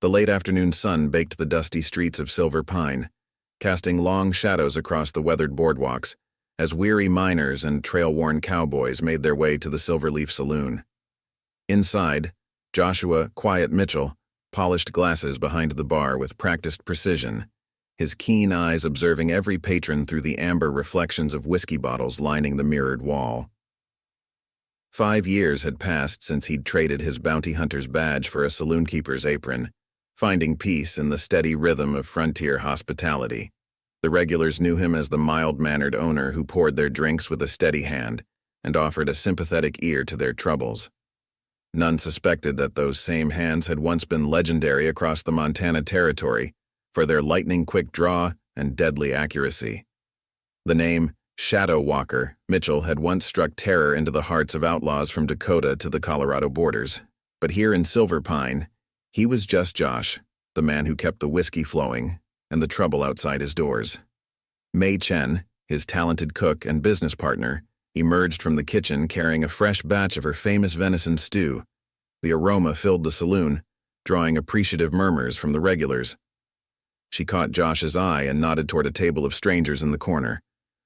The late afternoon sun baked the dusty streets of Silver Pine, casting long shadows across the weathered boardwalks, as weary miners and trail-worn cowboys made their way to the Silverleaf Saloon. Inside, Joshua Quiet Mitchell polished glasses behind the bar with practiced precision, his keen eyes observing every patron through the amber reflections of whiskey bottles lining the mirrored wall. 5 years had passed since he'd traded his bounty hunter's badge for a saloonkeeper's apron, finding peace in the steady rhythm of frontier hospitality. The regulars knew him as the mild-mannered owner who poured their drinks with a steady hand and offered a sympathetic ear to their troubles. None suspected that those same hands had once been legendary across the Montana Territory for their lightning-quick draw and deadly accuracy. The name Shadow Walker Mitchell had once struck terror into the hearts of outlaws from Dakota to the Colorado borders, but here in Silver Pine, he was just Josh, the man who kept the whiskey flowing and the trouble outside his doors. Mei Chen, his talented cook and business partner, emerged from the kitchen carrying a fresh batch of her famous venison stew. The aroma filled the saloon, drawing appreciative murmurs from the regulars. She caught Josh's eye and nodded toward a table of strangers in the corner,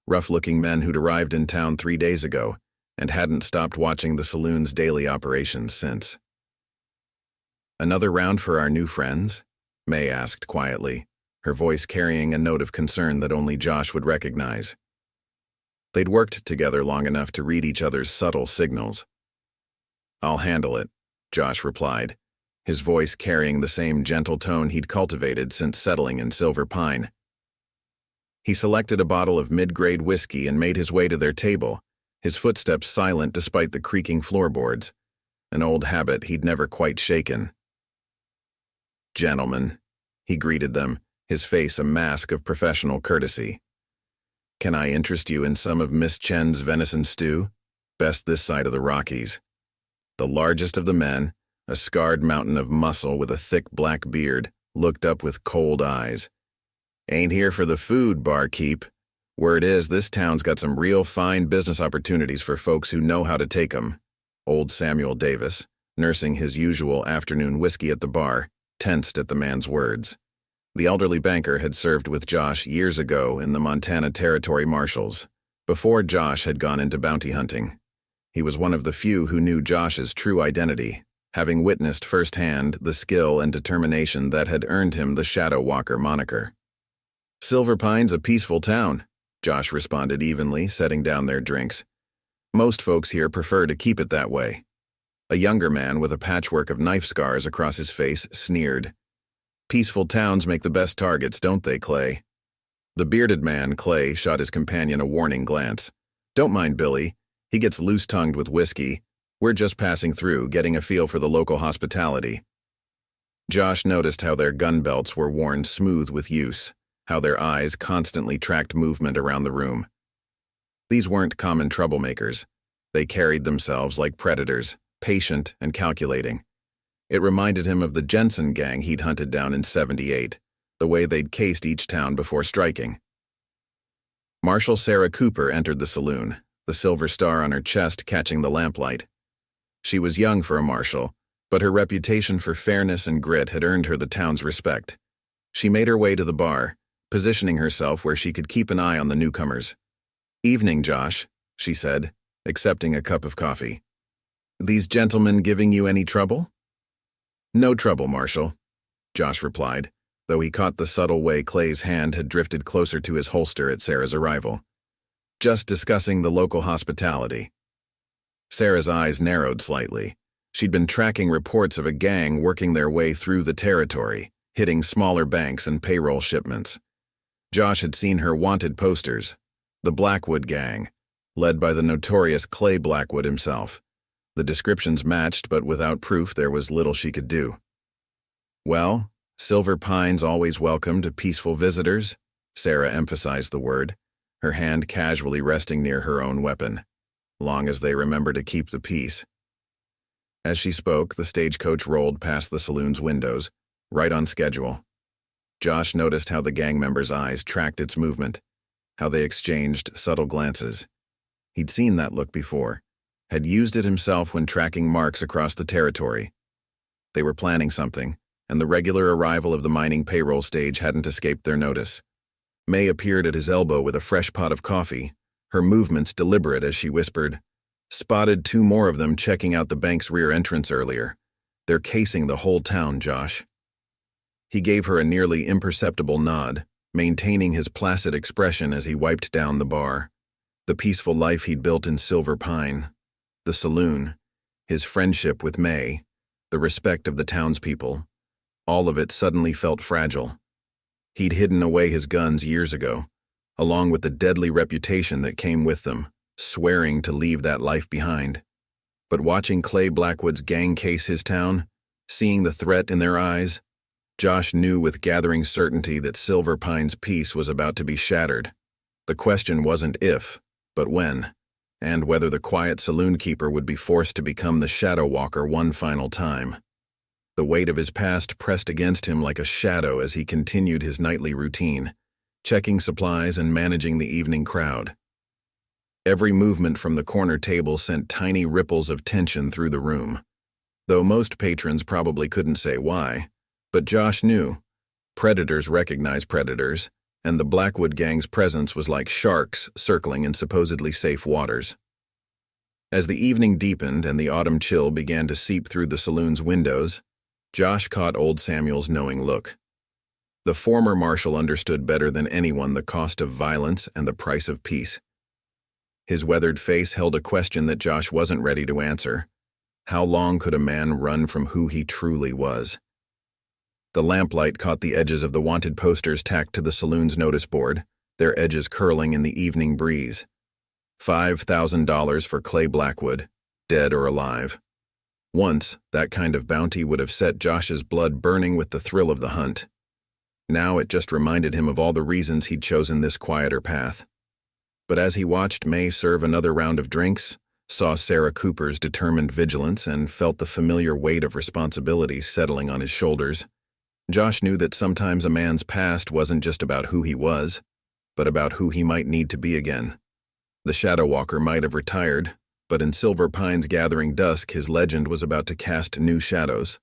rough-looking men who'd arrived in town 3 days ago and hadn't stopped watching the saloon's daily operations since. "Another round for our new friends?" May asked quietly, her voice carrying a note of concern that only Josh would recognize. They'd worked together long enough to read each other's subtle signals. "I'll handle it," Josh replied, his voice carrying the same gentle tone he'd cultivated since settling in Silver Pine. He selected a bottle of mid-grade whiskey and made his way to their table, his footsteps silent despite the creaking floorboards, an old habit he'd never quite shaken. "Gentlemen," he greeted them, his face a mask of professional courtesy. "Can I interest you in some of Miss Chen's venison stew? Best this side of the Rockies." The largest of the men, a scarred mountain of muscle with a thick black beard, looked up with cold eyes. "Ain't here for the food, barkeep. Word is this town's got some real fine business opportunities for folks who know how to take 'em." Old Samuel Davis, nursing his usual afternoon whiskey at the bar, tensed at the man's words. The elderly banker had served with Josh years ago in the Montana Territory Marshals, before Josh had gone into bounty hunting. He was one of the few who knew Josh's true identity, having witnessed firsthand the skill and determination that had earned him the Shadow Walker moniker. "Silver Pine's a peaceful town," Josh responded evenly, setting down their drinks. "Most folks here prefer to keep it that way." A younger man with a patchwork of knife scars across his face sneered. "Peaceful towns make the best targets, don't they, Clay?" The bearded man, Clay, shot his companion a warning glance. "Don't mind Billy. He gets loose-tongued with whiskey. We're just passing through, getting a feel for the local hospitality." Josh noticed how their gun belts were worn smooth with use, how their eyes constantly tracked movement around the room. These weren't common troublemakers. They carried themselves like predators, patient and calculating. It reminded him of the Jensen gang he'd hunted down in '78, the way they'd cased each town before striking. Marshal Sarah Cooper entered the saloon, the silver star on her chest catching the lamplight. She was young for a marshal, but her reputation for fairness and grit had earned her the town's respect. She made her way to the bar, positioning herself where she could keep an eye on the newcomers. "Evening, Josh," she said, accepting a cup of coffee. "These gentlemen giving you any trouble?" "No trouble, Marshal," Josh replied, though he caught the subtle way Clay's hand had drifted closer to his holster at Sarah's arrival. "Just discussing the local hospitality." Sarah's eyes narrowed slightly. She'd been tracking reports of a gang working their way through the territory, hitting smaller banks and payroll shipments. Josh had seen her wanted posters, the Blackwood Gang, led by the notorious Clay Blackwood himself. The descriptions matched, but without proof there was little she could do. "Well, Silver Pine's always welcome to peaceful visitors," Sarah emphasized the word, her hand casually resting near her own weapon, long as they remember to keep the peace. As she spoke, the stagecoach rolled past the saloon's windows, right on schedule. Josh noticed how the gang members' eyes tracked its movement, how they exchanged subtle glances. He'd seen that look before, had used it himself when tracking marks across the territory. They were planning something, and the regular arrival of the mining payroll stage hadn't escaped their notice. May appeared at his elbow with a fresh pot of coffee, her movements deliberate as she whispered, "Spotted 2 more of them checking out the bank's rear entrance earlier. They're casing the whole town, Josh." He gave her a nearly imperceptible nod, maintaining his placid expression as he wiped down the bar. The peaceful life he'd built in Silver Pine, the saloon, his friendship with May, the respect of the townspeople, all of it suddenly felt fragile. He'd hidden away his guns years ago, along with the deadly reputation that came with them, swearing to leave that life behind. But watching Clay Blackwood's gang case his town, seeing the threat in their eyes, Josh knew with gathering certainty that Silver Pine's peace was about to be shattered. The question wasn't if, but when, and whether the quiet saloonkeeper would be forced to become the shadow walker one final time. The weight of his past pressed against him like a shadow as he continued his nightly routine, checking supplies and managing the evening crowd. Every movement from the corner table sent tiny ripples of tension through the room, though most patrons probably couldn't say why. But Josh knew. Predators recognize predators, and the Blackwood gang's presence was like sharks circling in supposedly safe waters. As the evening deepened and the autumn chill began to seep through the saloon's windows, Josh caught old Samuel's knowing look. The former marshal understood better than anyone the cost of violence and the price of peace. His weathered face held a question that Josh wasn't ready to answer. How long could a man run from who he truly was? The lamplight caught the edges of the wanted posters tacked to the saloon's notice board, their edges curling in the evening breeze. $5,000 for Clay Blackwood, dead or alive. Once, that kind of bounty would have set Josh's blood burning with the thrill of the hunt. Now it just reminded him of all the reasons he'd chosen this quieter path. But as he watched May serve another round of drinks, saw Sarah Cooper's determined vigilance, and felt the familiar weight of responsibility settling on his shoulders, Josh knew that sometimes a man's past wasn't just about who he was, but about who he might need to be again. The Shadow Walker might have retired, but in Silver Pine's gathering dusk his legend was about to cast new shadows.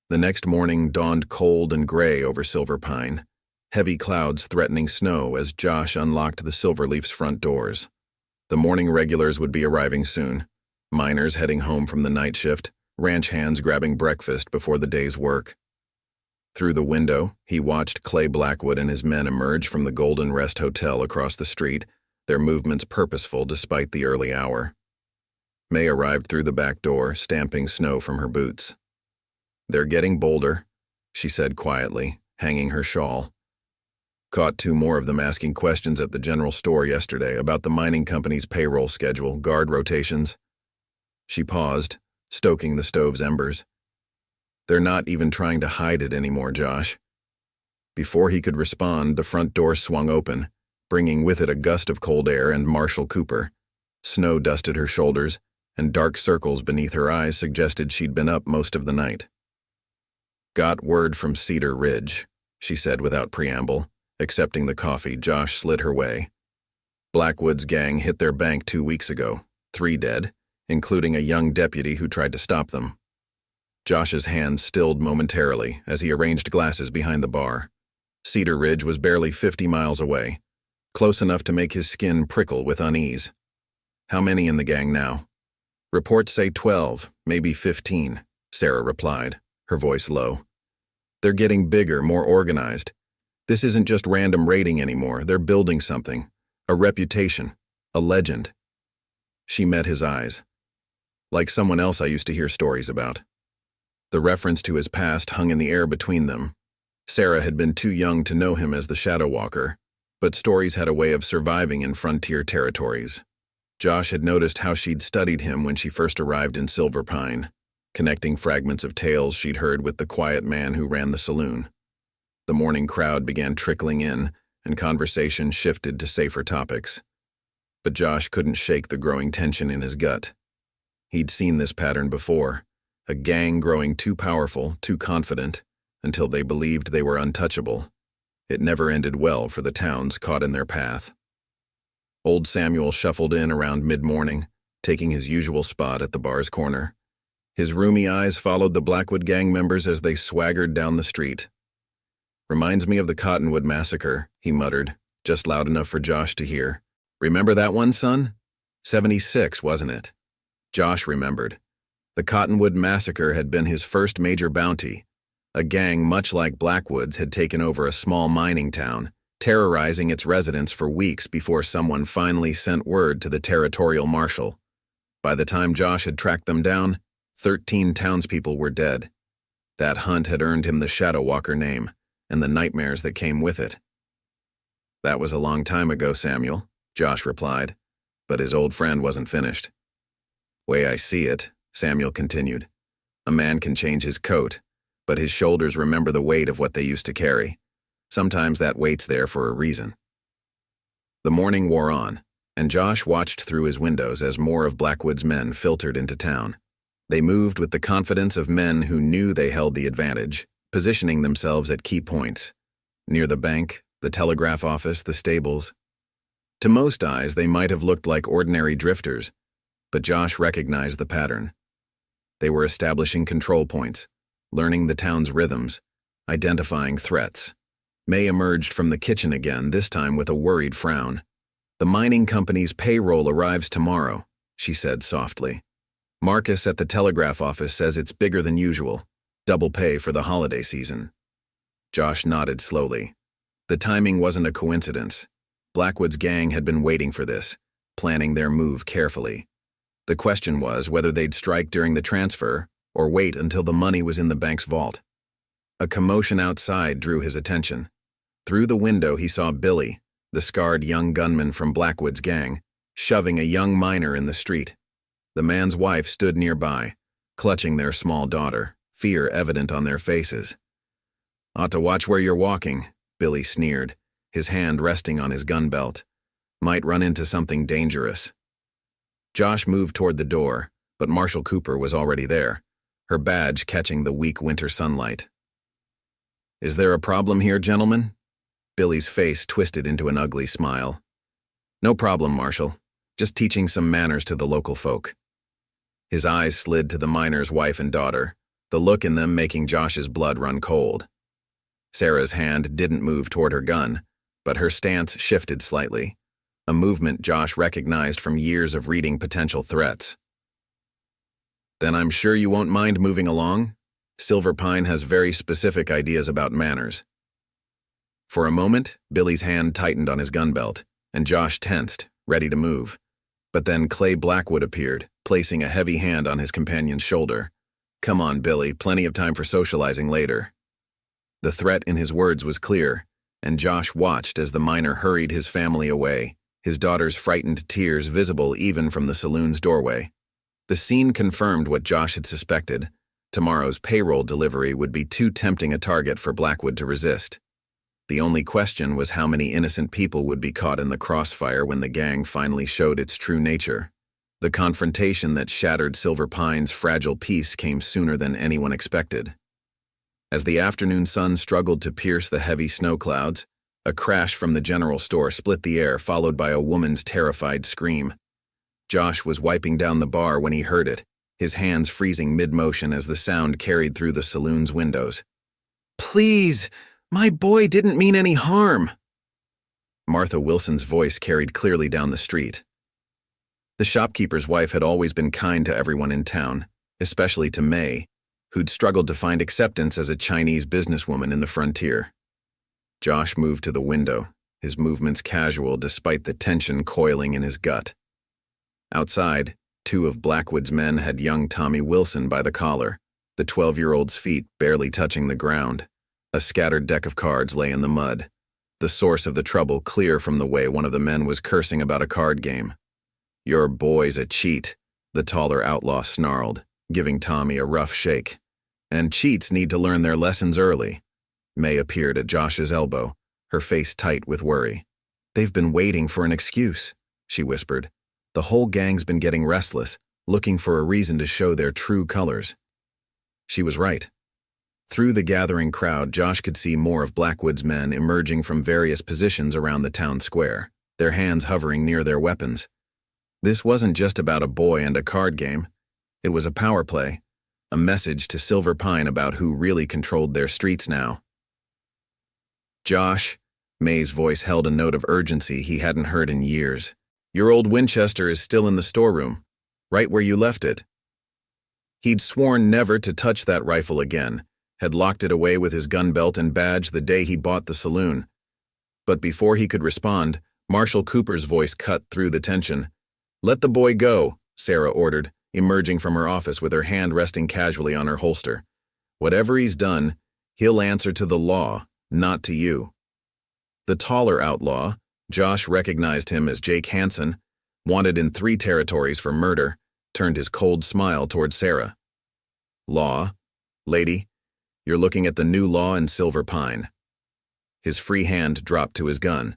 The next morning dawned cold and gray over Silver Pine, heavy clouds threatening snow as Josh unlocked the Silverleaf's front doors. The morning regulars would be arriving soon, miners heading home from the night shift, ranch hands grabbing breakfast before the day's work. Through the window, he watched Clay Blackwood and his men emerge from the Golden Rest Hotel across the street, their movements purposeful despite the early hour. May arrived through the back door, stamping snow from her boots. "They're getting bolder," she said quietly, hanging her shawl. "Caught 2 more of them asking questions at the general store yesterday about the mining company's payroll schedule, guard rotations." She paused, stoking the stove's embers. "They're not even trying to hide it anymore, Josh." Before he could respond, the front door swung open, bringing with it a gust of cold air and Marshal Cooper. Snow dusted her shoulders, and dark circles beneath her eyes suggested she'd been up most of the night. "Got word from Cedar Ridge," she said without preamble. Accepting the coffee, Josh slid her way. "Blackwood's gang hit their bank 2 weeks ago, 3 dead, including a young deputy who tried to stop them." Josh's hands stilled momentarily as he arranged glasses behind the bar. Cedar Ridge was barely 50 miles away, close enough to make his skin prickle with unease. "How many in the gang now?" "Reports say 12, maybe 15, Sarah replied, her voice low. "They're getting bigger, more organized. This isn't just random raiding anymore. They're building something. A reputation. A legend." She met his eyes. "Like someone else I used to hear stories about." The reference to his past hung in the air between them. Sarah had been too young to know him as the Shadow Walker, but stories had a way of surviving in frontier territories. Josh had noticed how she'd studied him when she first arrived in Silver Pine, connecting fragments of tales she'd heard with the quiet man who ran the saloon. The morning crowd began trickling in, and conversation shifted to safer topics. But Josh couldn't shake the growing tension in his gut. He'd seen this pattern before. A gang growing too powerful, too confident, until they believed they were untouchable. It never ended well for the towns caught in their path. Old Samuel shuffled in around mid-morning, taking his usual spot at the bar's corner. His rheumy eyes followed the Blackwood gang members as they swaggered down the street. "Reminds me of the Cottonwood Massacre," he muttered, just loud enough for Josh to hear. "Remember that one, son? 76, wasn't it?" Josh remembered. The Cottonwood Massacre had been his first major bounty. A gang much like Blackwood's had taken over a small mining town, terrorizing its residents for weeks before someone finally sent word to the territorial marshal. By the time Josh had tracked them down, 13 townspeople were dead. That hunt had earned him the Shadow Walker name, and the nightmares that came with it. "That was a long time ago, Samuel," Josh replied, but his old friend wasn't finished. "Way I see it," Samuel continued, "a man can change his coat, but his shoulders remember the weight of what they used to carry. Sometimes that weight's there for a reason." The morning wore on, and Josh watched through his windows as more of Blackwood's men filtered into town. They moved with the confidence of men who knew they held the advantage, positioning themselves at key points, near the bank, the telegraph office, the stables. To most eyes, they might have looked like ordinary drifters, but Josh recognized the pattern. They were establishing control points, learning the town's rhythms, identifying threats. May emerged from the kitchen again, this time with a worried frown. "The mining company's payroll arrives tomorrow," she said softly. "Marcus at the telegraph office says it's bigger than usual, double pay for the holiday season." Josh nodded slowly. The timing wasn't a coincidence. Blackwood's gang had been waiting for this, planning their move carefully. The question was whether they'd strike during the transfer or wait until the money was in the bank's vault. A commotion outside drew his attention. Through the window he saw Billy, the scarred young gunman from Blackwood's gang, shoving a young miner in the street. The man's wife stood nearby, clutching their small daughter, fear evident on their faces. "Ought to watch where you're walking," Billy sneered, his hand resting on his gun belt. "Might run into something dangerous." Josh moved toward the door, but Marshal Cooper was already there, her badge catching the weak winter sunlight. "Is there a problem here, gentlemen?" Billy's face twisted into an ugly smile. "No problem, Marshal. Just teaching some manners to the local folk." His eyes slid to the miner's wife and daughter, the look in them making Josh's blood run cold. Sarah's hand didn't move toward her gun, but her stance shifted slightly, a movement Josh recognized from years of reading potential threats. "Then I'm sure you won't mind moving along. Silver Pine has very specific ideas about manners." For a moment, Billy's hand tightened on his gun belt, and Josh tensed, ready to move. But then Clay Blackwood appeared, placing a heavy hand on his companion's shoulder. "Come on, Billy, plenty of time for socializing later." The threat in his words was clear, and Josh watched as the miner hurried his family away, his daughter's frightened tears visible even from the saloon's doorway. The scene confirmed what Josh had suspected. Tomorrow's payroll delivery would be too tempting a target for Blackwood to resist. The only question was how many innocent people would be caught in the crossfire when the gang finally showed its true nature. The confrontation that shattered Silver Pine's fragile peace came sooner than anyone expected. As the afternoon sun struggled to pierce the heavy snow clouds, a crash from the general store split the air, followed by a woman's terrified scream. Josh was wiping down the bar when he heard it, his hands freezing mid-motion as the sound carried through the saloon's windows. "Please, my boy didn't mean any harm." Martha Wilson's voice carried clearly down the street. The shopkeeper's wife had always been kind to everyone in town, especially to May, who'd struggled to find acceptance as a Chinese businesswoman in the frontier. Josh moved to the window, his movements casual despite the tension coiling in his gut. Outside, two of Blackwood's men had young Tommy Wilson by the collar, the 12-year-old's feet barely touching the ground. A scattered deck of cards lay in the mud, the source of the trouble clear from the way one of the men was cursing about a card game. "Your boy's a cheat," the taller outlaw snarled, giving Tommy a rough shake. "And cheats need to learn their lessons early." May appeared at Josh's elbow, her face tight with worry. "They've been waiting for an excuse," she whispered. "The whole gang's been getting restless, looking for a reason to show their true colors." She was right. Through the gathering crowd, Josh could see more of Blackwood's men emerging from various positions around the town square, their hands hovering near their weapons. This wasn't just about a boy and a card game. It was a power play, A message to Silver Pine about who really controlled their streets now. Josh, May's voice held a note of urgency he hadn't heard in years. Your old Winchester is still in the storeroom, right where you left it. He'd sworn never to touch that rifle again, had locked it away with his gun belt and badge the day he bought the saloon. But before he could respond, Marshal Cooper's voice cut through the tension. Let the boy go, Sarah ordered, emerging from her office with her hand resting casually on her holster. Whatever he's done, he'll answer to the law, not to you. The taller outlaw, Josh recognized him as Jake Hansen, wanted in 3 territories for murder, turned his cold smile toward Sarah. Law? Lady, you're looking at the new law in Silver Pine. His free hand dropped to his gun.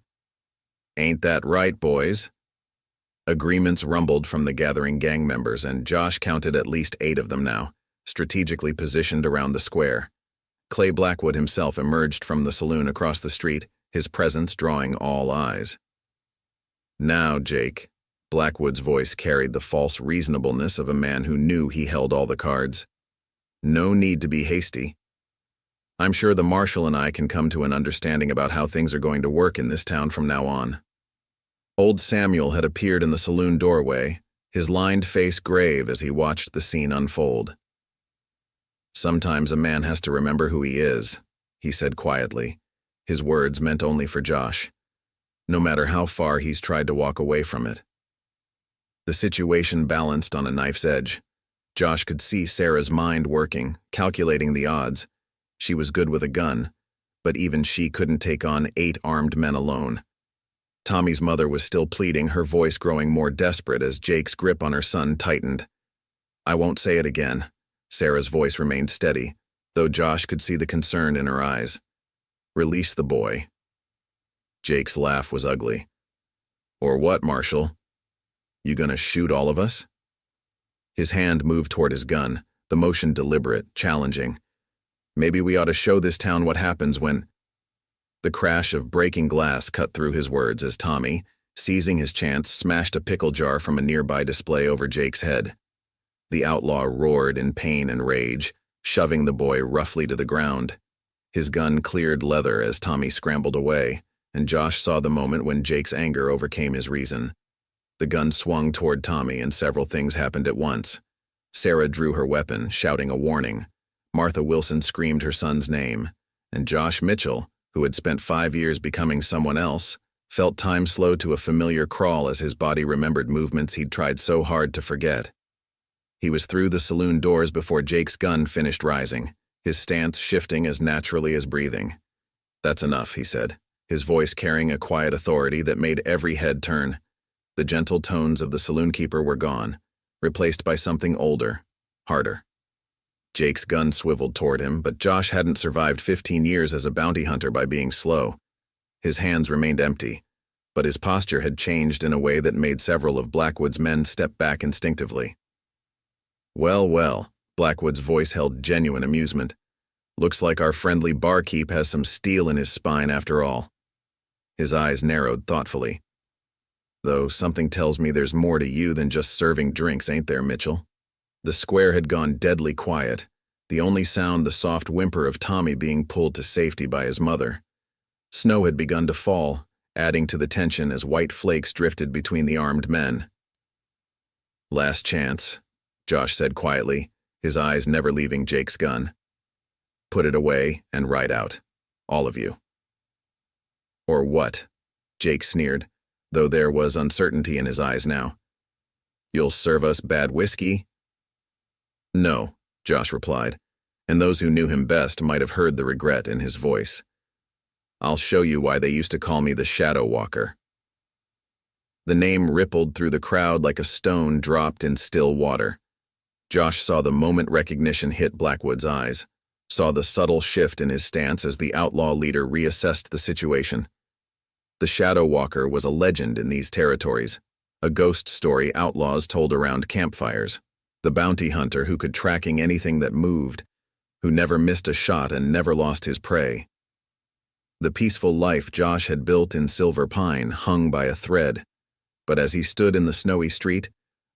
Ain't that right, boys? Agreements rumbled from the gathering gang members, and Josh counted at least 8 of them now, strategically positioned around the square. Clay Blackwood himself emerged from the saloon across the street, his presence drawing all eyes. Now, Jake, Blackwood's voice carried the false reasonableness of a man who knew he held all the cards. No need to be hasty. I'm sure the marshal and I can come to an understanding about how things are going to work in this town from now on. Old Samuel had appeared in the saloon doorway, his lined face grave as he watched the scene unfold. Sometimes a man has to remember who he is, he said quietly. His words meant only for Josh, no matter how far he's tried to walk away from it. The situation balanced on a knife's edge. Josh could see Sarah's mind working, calculating the odds. She was good with a gun, but even she couldn't take on 8 armed men alone. Tommy's mother was still pleading, her voice growing more desperate as Jake's grip on her son tightened. I won't say it again. Sarah's voice remained steady, though Josh could see the concern in her eyes. Release the boy. Jake's laugh was ugly. Or what, Marshal? You gonna shoot all of us? His hand moved toward his gun, the motion deliberate, challenging. Maybe we ought to show this town what happens when... The crash of breaking glass cut through his words as Tommy, seizing his chance, smashed a pickle jar from a nearby display over Jake's head. The outlaw roared in pain and rage, shoving the boy roughly to the ground. His gun cleared leather as Tommy scrambled away, and Josh saw the moment when Jake's anger overcame his reason. The gun swung toward Tommy, and several things happened at once. Sarah drew her weapon, shouting a warning. Martha Wilson screamed her son's name, and Josh Mitchell, who had spent 5 years becoming someone else, felt time slow to a familiar crawl as his body remembered movements he'd tried so hard to forget. He was through the saloon doors before Jake's gun finished rising, his stance shifting as naturally as breathing. That's enough, he said, his voice carrying a quiet authority that made every head turn. The gentle tones of the saloonkeeper were gone, replaced by something older, harder. Jake's gun swiveled toward him, but Josh hadn't survived 15 years as a bounty hunter by being slow. His hands remained empty, but his posture had changed in a way that made several of Blackwood's men step back instinctively. Well, well, Blackwood's voice held genuine amusement. Looks like our friendly barkeep has some steel in his spine after all. His eyes narrowed thoughtfully. Though something tells me there's more to you than just serving drinks, ain't there, Mitchell? The square had gone deadly quiet, the only sound the soft whimper of Tommy being pulled to safety by his mother. Snow had begun to fall, adding to the tension as white flakes drifted between the armed men. Last chance, Josh said quietly, his eyes never leaving Jake's gun. Put it away and ride out, all of you. Or what? Jake sneered, though there was uncertainty in his eyes now. You'll serve us bad whiskey? No, Josh replied, and those who knew him best might have heard the regret in his voice. I'll show you why they used to call me the Shadow Walker. The name rippled through the crowd like a stone dropped in still water. Josh saw the moment recognition hit Blackwood's eyes, saw the subtle shift in his stance as the outlaw leader reassessed the situation. The Shadow Walker was a legend in these territories, a ghost story outlaws told around campfires. The bounty hunter who could tracking anything that moved, who never missed a shot and never lost his prey. The peaceful life Josh had built in Silver Pine hung by a thread, but as he stood in the snowy street,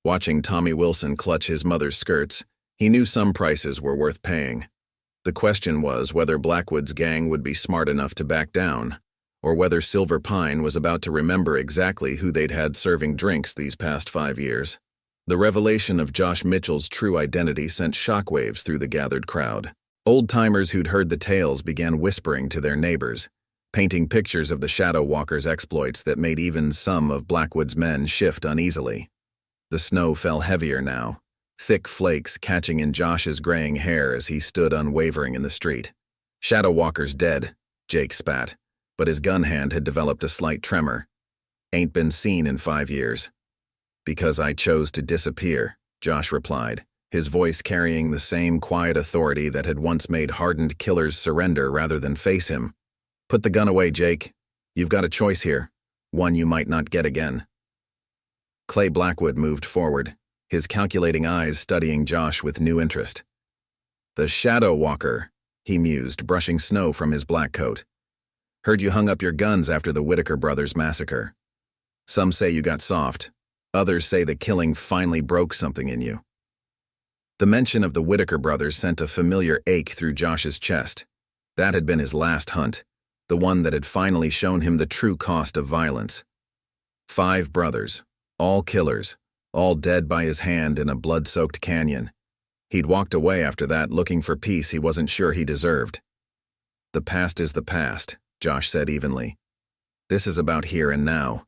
watching Tommy Wilson clutch his mother's skirts, He knew some prices were worth paying. The question was whether Blackwood's gang would be smart enough to back down, or whether Silver Pine was about to remember exactly who they'd had serving drinks these past 5 years. The revelation of Josh Mitchell's true identity sent shockwaves through the gathered crowd. Old-timers who'd heard the tales began whispering to their neighbors, painting pictures of the Shadow Walker's exploits that made even some of Blackwood's men shift uneasily. The snow fell heavier now, thick flakes catching in Josh's graying hair as he stood unwavering in the street. "Shadow Walker's dead," Jake spat, but his gun hand had developed a slight tremor. "Ain't been seen in 5 years. "Because I chose to disappear," Josh replied, his voice carrying the same quiet authority that had once made hardened killers surrender rather than face him. "Put the gun away, Jake. You've got a choice here, one you might not get again." Clay Blackwood moved forward, his calculating eyes studying Josh with new interest. "The Shadow Walker," he mused, brushing snow from his black coat. "Heard you hung up your guns after the Whitaker brothers massacre. Some say you got soft. Others say the killing finally broke something in you." The mention of the Whitaker brothers sent a familiar ache through Josh's chest. That had been his last hunt, the one that had finally shown him the true cost of violence. 5 brothers, all killers, all dead by his hand in a blood-soaked canyon. He'd walked away after that looking for peace he wasn't sure he deserved. "The past is the past," Josh said evenly. "This is about here and now,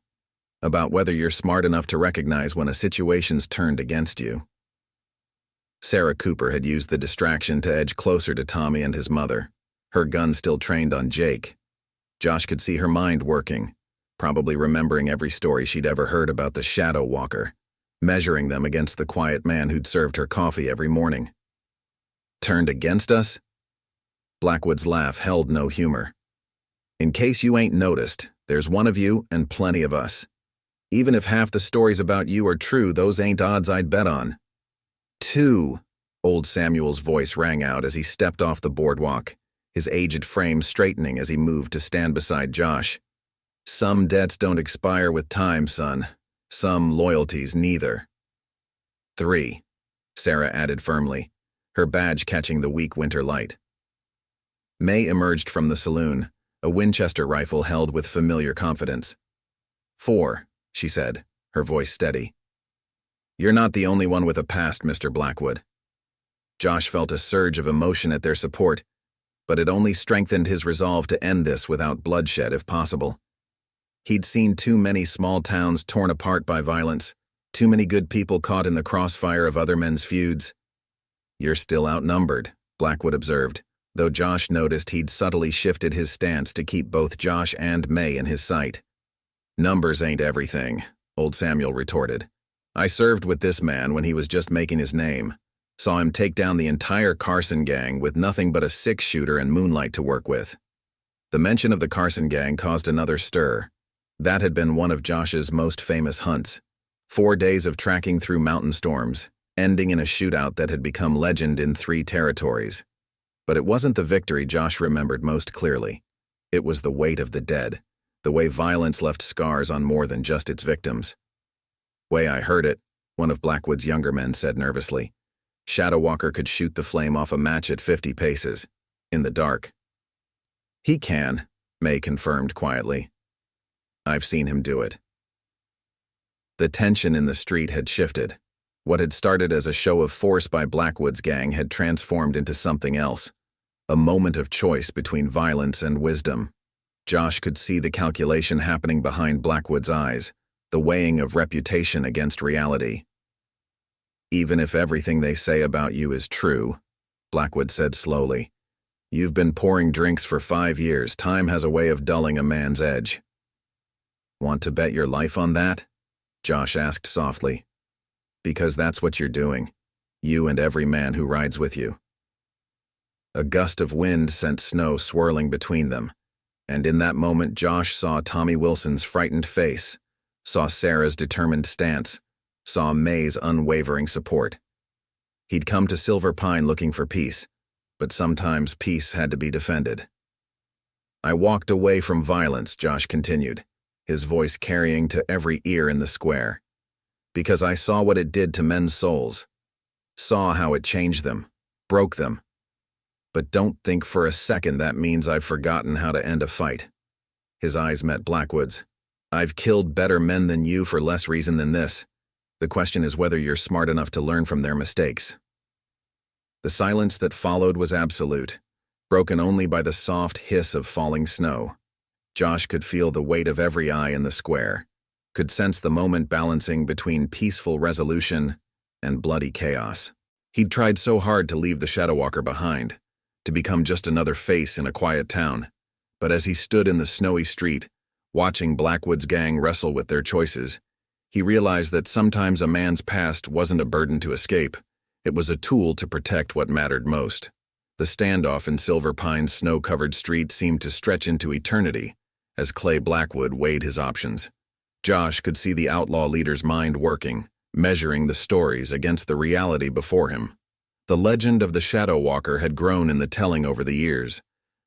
about whether you're smart enough to recognize when a situation's turned against you." Sarah Cooper had used the distraction to edge closer to Tommy and his mother, her gun still trained on Jake. Josh could see her mind working, probably remembering every story she'd ever heard about the Shadow Walker, measuring them against the quiet man who'd served her coffee every morning. "Turned against us?" Blackwood's laugh held no humor. "In case you ain't noticed, there's one of you and plenty of us. Even if half the stories about you are true, those ain't odds I'd bet on." "2," old Samuel's voice rang out as he stepped off the boardwalk, his aged frame straightening as he moved to stand beside Josh. "Some debts don't expire with time, son. Some loyalties neither." "3," Sarah added firmly, her badge catching the weak winter light. May emerged from the saloon, a Winchester rifle held with familiar confidence. "4," she said, her voice steady. "You're not the only one with a past, Mr. Blackwood." Josh felt a surge of emotion at their support, but it only strengthened his resolve to end this without bloodshed if possible. He'd seen too many small towns torn apart by violence, too many good people caught in the crossfire of other men's feuds. "You're still outnumbered," Blackwood observed, though Josh noticed he'd subtly shifted his stance to keep both Josh and May in his sight. "Numbers ain't everything," old Samuel retorted. "I served with this man when he was just making his name. Saw him take down the entire Carson gang with nothing but a 6-shooter and moonlight to work with." The mention of the Carson gang caused another stir. That had been one of Josh's most famous hunts. 4 days of tracking through mountain storms, ending in a shootout that had become legend in 3 territories. But it wasn't the victory Josh remembered most clearly. It was the weight of the dead, the way violence left scars on more than just its victims. "Way I heard it," one of Blackwood's younger men said nervously. "Shadow Walker could shoot the flame off a match at 50 paces, in the dark." "He can," May confirmed quietly. "I've seen him do it." The tension in the street had shifted. What had started as a show of force by Blackwood's gang had transformed into something else, a moment of choice between violence and wisdom. Josh could see the calculation happening behind Blackwood's eyes, the weighing of reputation against reality. "Even if everything they say about you is true," Blackwood said slowly, "you've been pouring drinks for 5 years. Time has a way of dulling a man's edge." "Want to bet your life on that?" Josh asked softly. "Because that's what you're doing, you and every man who rides with you." A gust of wind sent snow swirling between them, and in that moment Josh saw Tommy Wilson's frightened face, saw Sarah's determined stance, saw May's unwavering support. He'd come to Silver Pine looking for peace, but sometimes peace had to be defended. "I walked away from violence," Josh continued, his voice carrying to every ear in the square, "because I saw what it did to men's souls. saw how it changed them, broke them. But don't think for a second that means I've forgotten how to end a fight. His eyes met Blackwood's. I've killed better men than you for less reason than this. The question is whether you're smart enough to learn from their mistakes. The silence that followed was absolute, broken only by the soft hiss of falling snow. Josh could feel the weight of every eye in the square, could sense the moment balancing between peaceful resolution and bloody chaos. He'd tried so hard to leave the Shadow Walker behind, to become just another face in a quiet town. But as he stood in the snowy street, watching Blackwood's gang wrestle with their choices, he realized that sometimes a man's past wasn't a burden to escape. It was a tool to protect what mattered most. The standoff in Silver Pine's snow-covered street seemed to stretch into eternity as Clay Blackwood weighed his options. Josh could see the outlaw leader's mind working, measuring the stories against the reality before him. The legend of the Shadow Walker had grown in the telling over the years,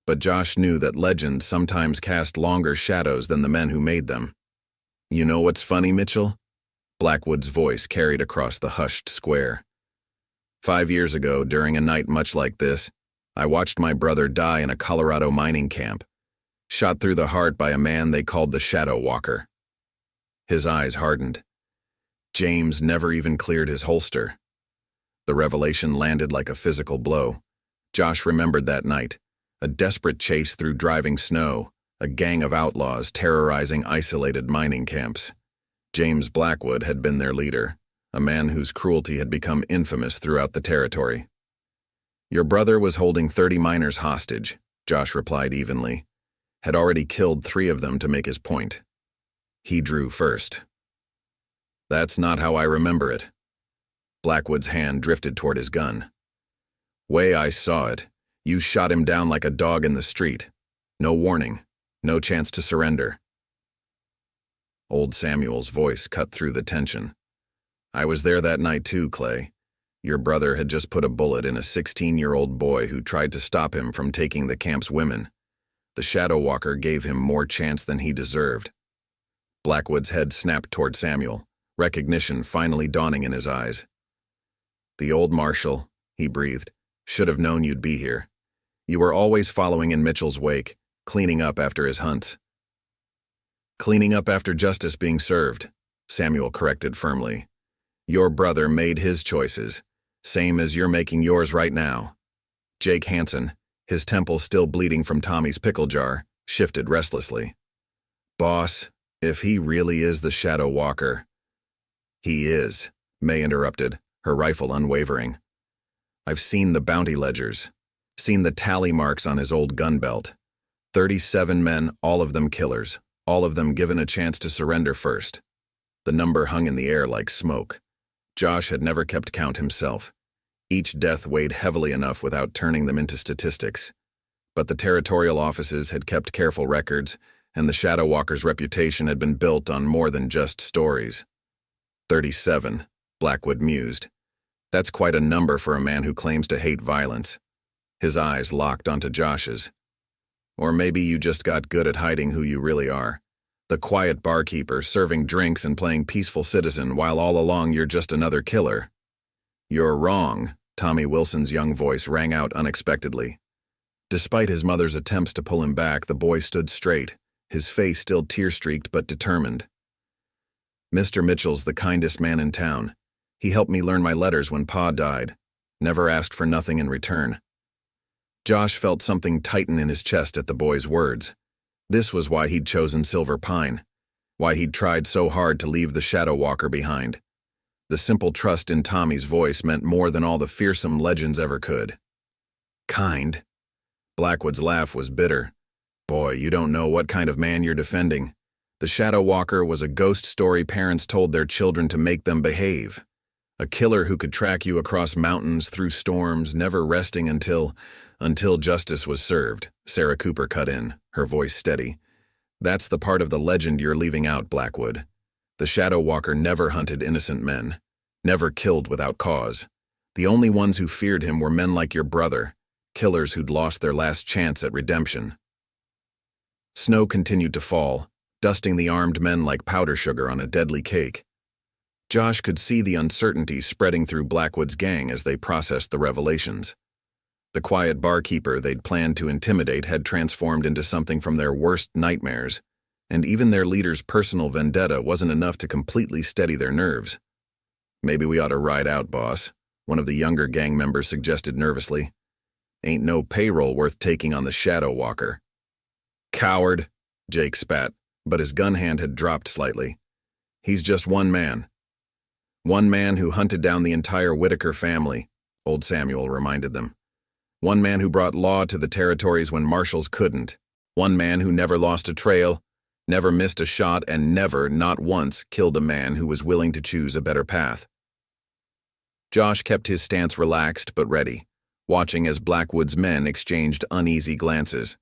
but Josh knew that legends sometimes cast longer shadows than the men who made them. You know what's funny, Mitchell? Blackwood's voice carried across the hushed square. 5 years ago, during a night much like this, I watched my brother die in a Colorado mining camp, shot through the heart by a man they called the Shadow Walker. His eyes hardened. James never even cleared his holster. The revelation landed like a physical blow. Josh remembered that night, a desperate chase through driving snow, a gang of outlaws terrorizing isolated mining camps. James Blackwood had been their leader, a man whose cruelty had become infamous throughout the territory. Your brother was holding 30 miners hostage, Josh replied evenly. Had already killed 3 of them to make his point. He drew first. That's not how I remember it. Blackwood's hand drifted toward his gun. Way I saw it, you shot him down like a dog in the street. No warning, no chance to surrender. Old Samuel's voice cut through the tension. I was there that night too, Clay. Your brother had just put a bullet in a 16-year-old boy who tried to stop him from taking the camp's women. The Shadow Walker gave him more chance than he deserved. Blackwood's head snapped toward Samuel, recognition finally dawning in his eyes. The old marshal, he breathed, should have known you'd be here. You were always following in Mitchell's wake, cleaning up after his hunts. Cleaning up after justice being served, Samuel corrected firmly. Your brother made his choices, same as you're making yours right now. Jake Hansen, his temple still bleeding from Tommy's pickle jar, shifted restlessly. Boss, if he really is the Shadow Walker. He is, May interrupted, her rifle unwavering. I've seen the bounty ledgers, seen the tally marks on his old gun belt. 37 men, all of them killers, all of them given a chance to surrender first. The number hung in the air like smoke. Josh had never kept count himself. Each death weighed heavily enough without turning them into statistics. But the territorial offices had kept careful records, and the Shadow Walker's reputation had been built on more than just stories. 37, Blackwood mused. That's quite a number for a man who claims to hate violence. His eyes locked onto Josh's. Or maybe you just got good at hiding who you really are. The quiet barkeeper serving drinks and playing peaceful citizen while all along you're just another killer. You're wrong, Tommy Wilson's young voice rang out unexpectedly. Despite his mother's attempts to pull him back, the boy stood straight, his face still tear-streaked but determined. Mr. Mitchell's the kindest man in town. He helped me learn my letters when Pa died. Never asked for nothing in return. Josh felt something tighten in his chest at the boy's words. This was why he'd chosen Silver Pine, why he'd tried so hard to leave the Shadow Walker behind. The simple trust in Tommy's voice meant more than all the fearsome legends ever could. Kind? Blackwood's laugh was bitter. Boy, you don't know what kind of man you're defending. The Shadow Walker was a ghost story parents told their children to make them behave. A killer who could track you across mountains through storms, never resting until justice was served, Sarah Cooper cut in, her voice steady. That's the part of the legend you're leaving out, Blackwood. The Shadow Walker never hunted innocent men, never killed without cause. The only ones who feared him were men like your brother, killers who'd lost their last chance at redemption. Snow continued to fall, dusting the armed men like powder sugar on a deadly cake. Josh could see the uncertainty spreading through Blackwood's gang as they processed the revelations. The quiet barkeeper they'd planned to intimidate had transformed into something from their worst nightmares, and even their leader's personal vendetta wasn't enough to completely steady their nerves. "Maybe we ought to ride out, boss," one of the younger gang members suggested nervously. "Ain't no payroll worth taking on the Shadow Walker." "Coward," Jake spat, but his gun hand had dropped slightly. "He's just one man. One man who hunted down the entire Whitaker family," old Samuel reminded them. "One man who brought law to the territories when marshals couldn't. One man who never lost a trail, never missed a shot, and never, not once, killed a man who was willing to choose a better path." Josh kept his stance relaxed but ready, watching as Blackwood's men exchanged uneasy glances.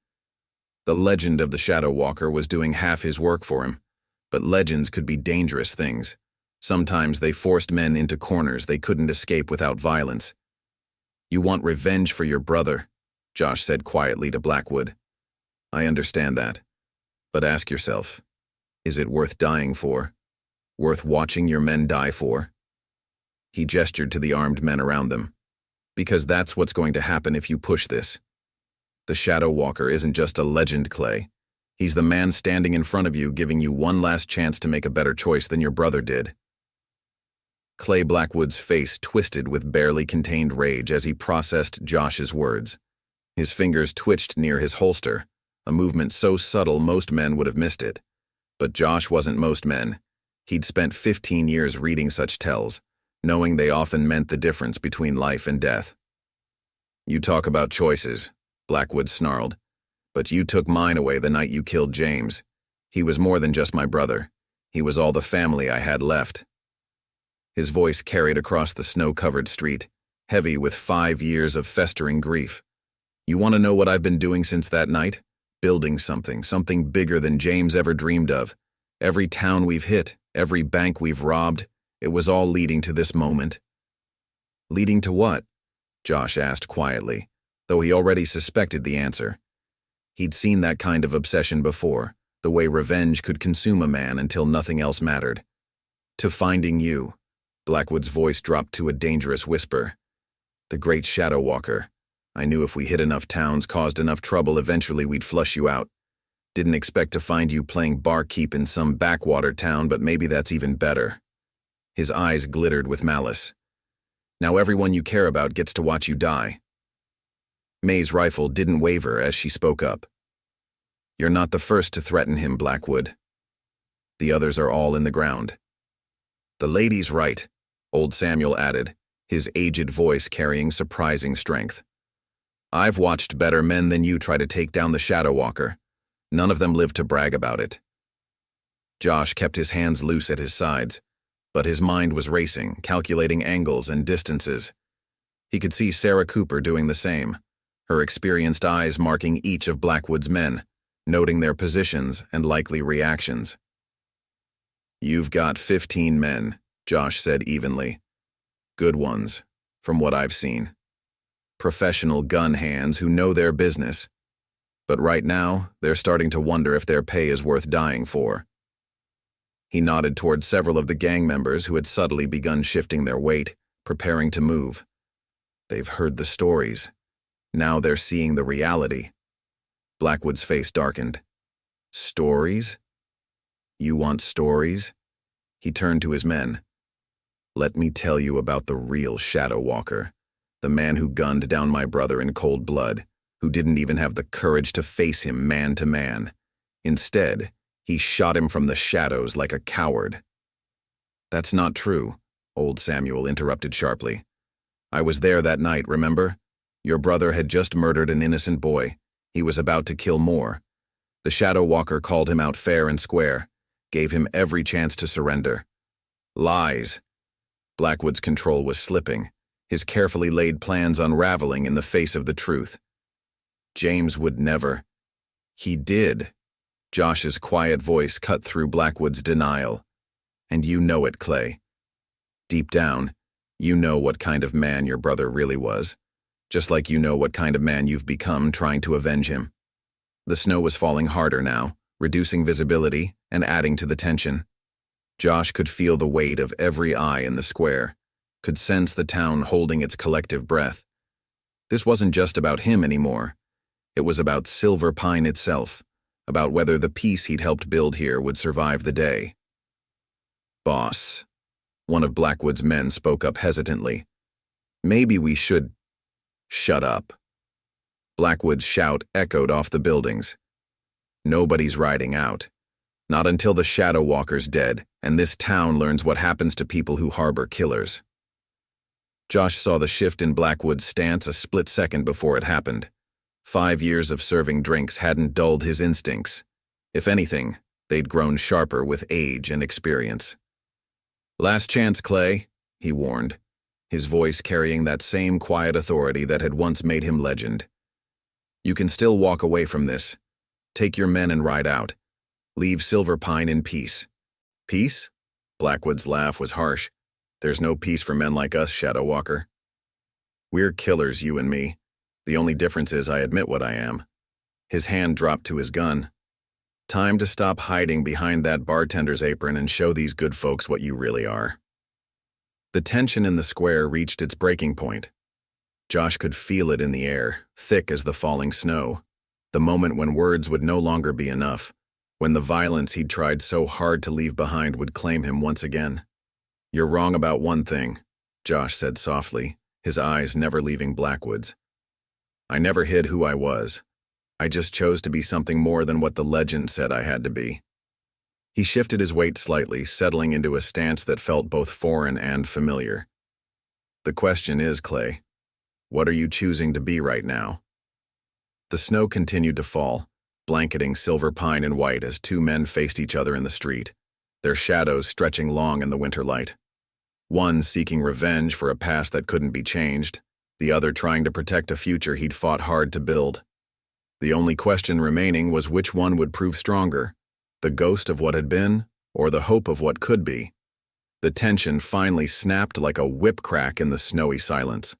The legend of the Shadow Walker was doing half his work for him, but legends could be dangerous things. Sometimes they forced men into corners they couldn't escape without violence. "You want revenge for your brother," Josh said quietly to Blackwood. "I understand that. But ask yourself, is it worth dying for? Worth watching your men die for?" He gestured to the armed men around them. "Because that's what's going to happen if you push this. The Shadow Walker isn't just a legend, Clay. He's the man standing in front of you, giving you one last chance to make a better choice than your brother did." Clay Blackwood's face twisted with barely contained rage as he processed Josh's words. His fingers twitched near his holster, a movement so subtle most men would have missed it. But Josh wasn't most men. He'd spent 15 years reading such tells, knowing they often meant the difference between life and death. "You talk about choices," Blackwood snarled, "but you took mine away the night you killed James. He was more than just my brother. He was all the family I had left." His voice carried across the snow-covered street, heavy with 5 years of festering grief. "You want to know what I've been doing since that night? Building something bigger than James ever dreamed of. Every town we've hit, every bank we've robbed, it was all leading to this moment." "Leading to what?" Josh asked quietly, though he already suspected the answer. He'd seen that kind of obsession before, the way revenge could consume a man until nothing else mattered. "To finding you." Blackwood's voice dropped to a dangerous whisper. "The great Shadow Walker. I knew if we hit enough towns, caused enough trouble, eventually we'd flush you out. Didn't expect to find you playing barkeep in some backwater town, but maybe that's even better." His eyes glittered with malice. "Now everyone you care about gets to watch you die." May's rifle didn't waver as she spoke up. "You're not the first to threaten him, Blackwood. The others are all in the ground." "The lady's right," old Samuel added, his aged voice carrying surprising strength. "I've watched better men than you try to take down the Shadow Walker. None of them lived to brag about it." Josh kept his hands loose at his sides, but his mind was racing, calculating angles and distances. He could see Sarah Cooper doing the same, her experienced eyes marking each of Blackwood's men, noting their positions and likely reactions. "You've got 15 men," Josh said evenly. "Good ones, from what I've seen. Professional gun hands who know their business. But right now, they're starting to wonder if their pay is worth dying for." He nodded toward several of the gang members who had subtly begun shifting their weight, preparing to move. They've heard the stories. Now they're seeing the reality. Blackwood's face darkened. "Stories? You want stories?" He turned to his men. "Let me tell you about the real Shadow Walker, the man who gunned down my brother in cold blood, who didn't even have the courage to face him man to man. Instead, he shot him from the shadows like a coward." "That's not true," old Samuel interrupted sharply. "I was there that night, remember? Your brother had just murdered an innocent boy. He was about to kill more. The Shadow Walker called him out fair and square, gave him every chance to surrender. Lies." Blackwood's control was slipping, his carefully laid plans unraveling in the face of the truth. "James would never." "He did." Josh's quiet voice cut through Blackwood's denial. "And you know it, Clay. Deep down, you know what kind of man your brother really was, just like you know what kind of man you've become trying to avenge him." The snow was falling harder now, reducing visibility and adding to the tension. Josh could feel the weight of every eye in the square, could sense the town holding its collective breath. This wasn't just about him anymore. It was about Silver Pine itself, about whether the peace he'd helped build here would survive the day. "Boss," one of Blackwood's men spoke up hesitantly. "Maybe we should—" "Shut up." Blackwood's shout echoed off the buildings. "Nobody's riding out. Not until the Shadow Walker's dead, and this town learns what happens to people who harbor killers." Josh saw the shift in Blackwood's stance a split second before it happened. 5 years of serving drinks hadn't dulled his instincts. If anything, they'd grown sharper with age and experience. "Last chance, Clay," he warned, his voice carrying that same quiet authority that had once made him legend. "You can still walk away from this. Take your men and ride out. Leave Silver Pine in peace." "Peace?" Blackwood's laugh was harsh. "There's no peace for men like us, Shadow Walker. We're killers, you and me. The only difference is I admit what I am." His hand dropped to his gun. "Time to stop hiding behind that bartender's apron and show these good folks what you really are." The tension in the square reached its breaking point. Josh could feel it in the air, thick as the falling snow. The moment when words would no longer be enough, when the violence he'd tried so hard to leave behind would claim him once again. "You're wrong about one thing," Josh said softly, his eyes never leaving Blackwood's. "I never hid who I was. I just chose to be something more than what the legend said I had to be." He shifted his weight slightly, settling into a stance that felt both foreign and familiar. "The question is, Clay, what are you choosing to be right now?" The snow continued to fall, blanketing Silver Pine in white as two men faced each other in the street, their shadows stretching long in the winter light. One seeking revenge for a past that couldn't be changed, the other trying to protect a future he'd fought hard to build. The only question remaining was which one would prove stronger, the ghost of what had been, or the hope of what could be. The tension finally snapped like a whip crack in the snowy silence.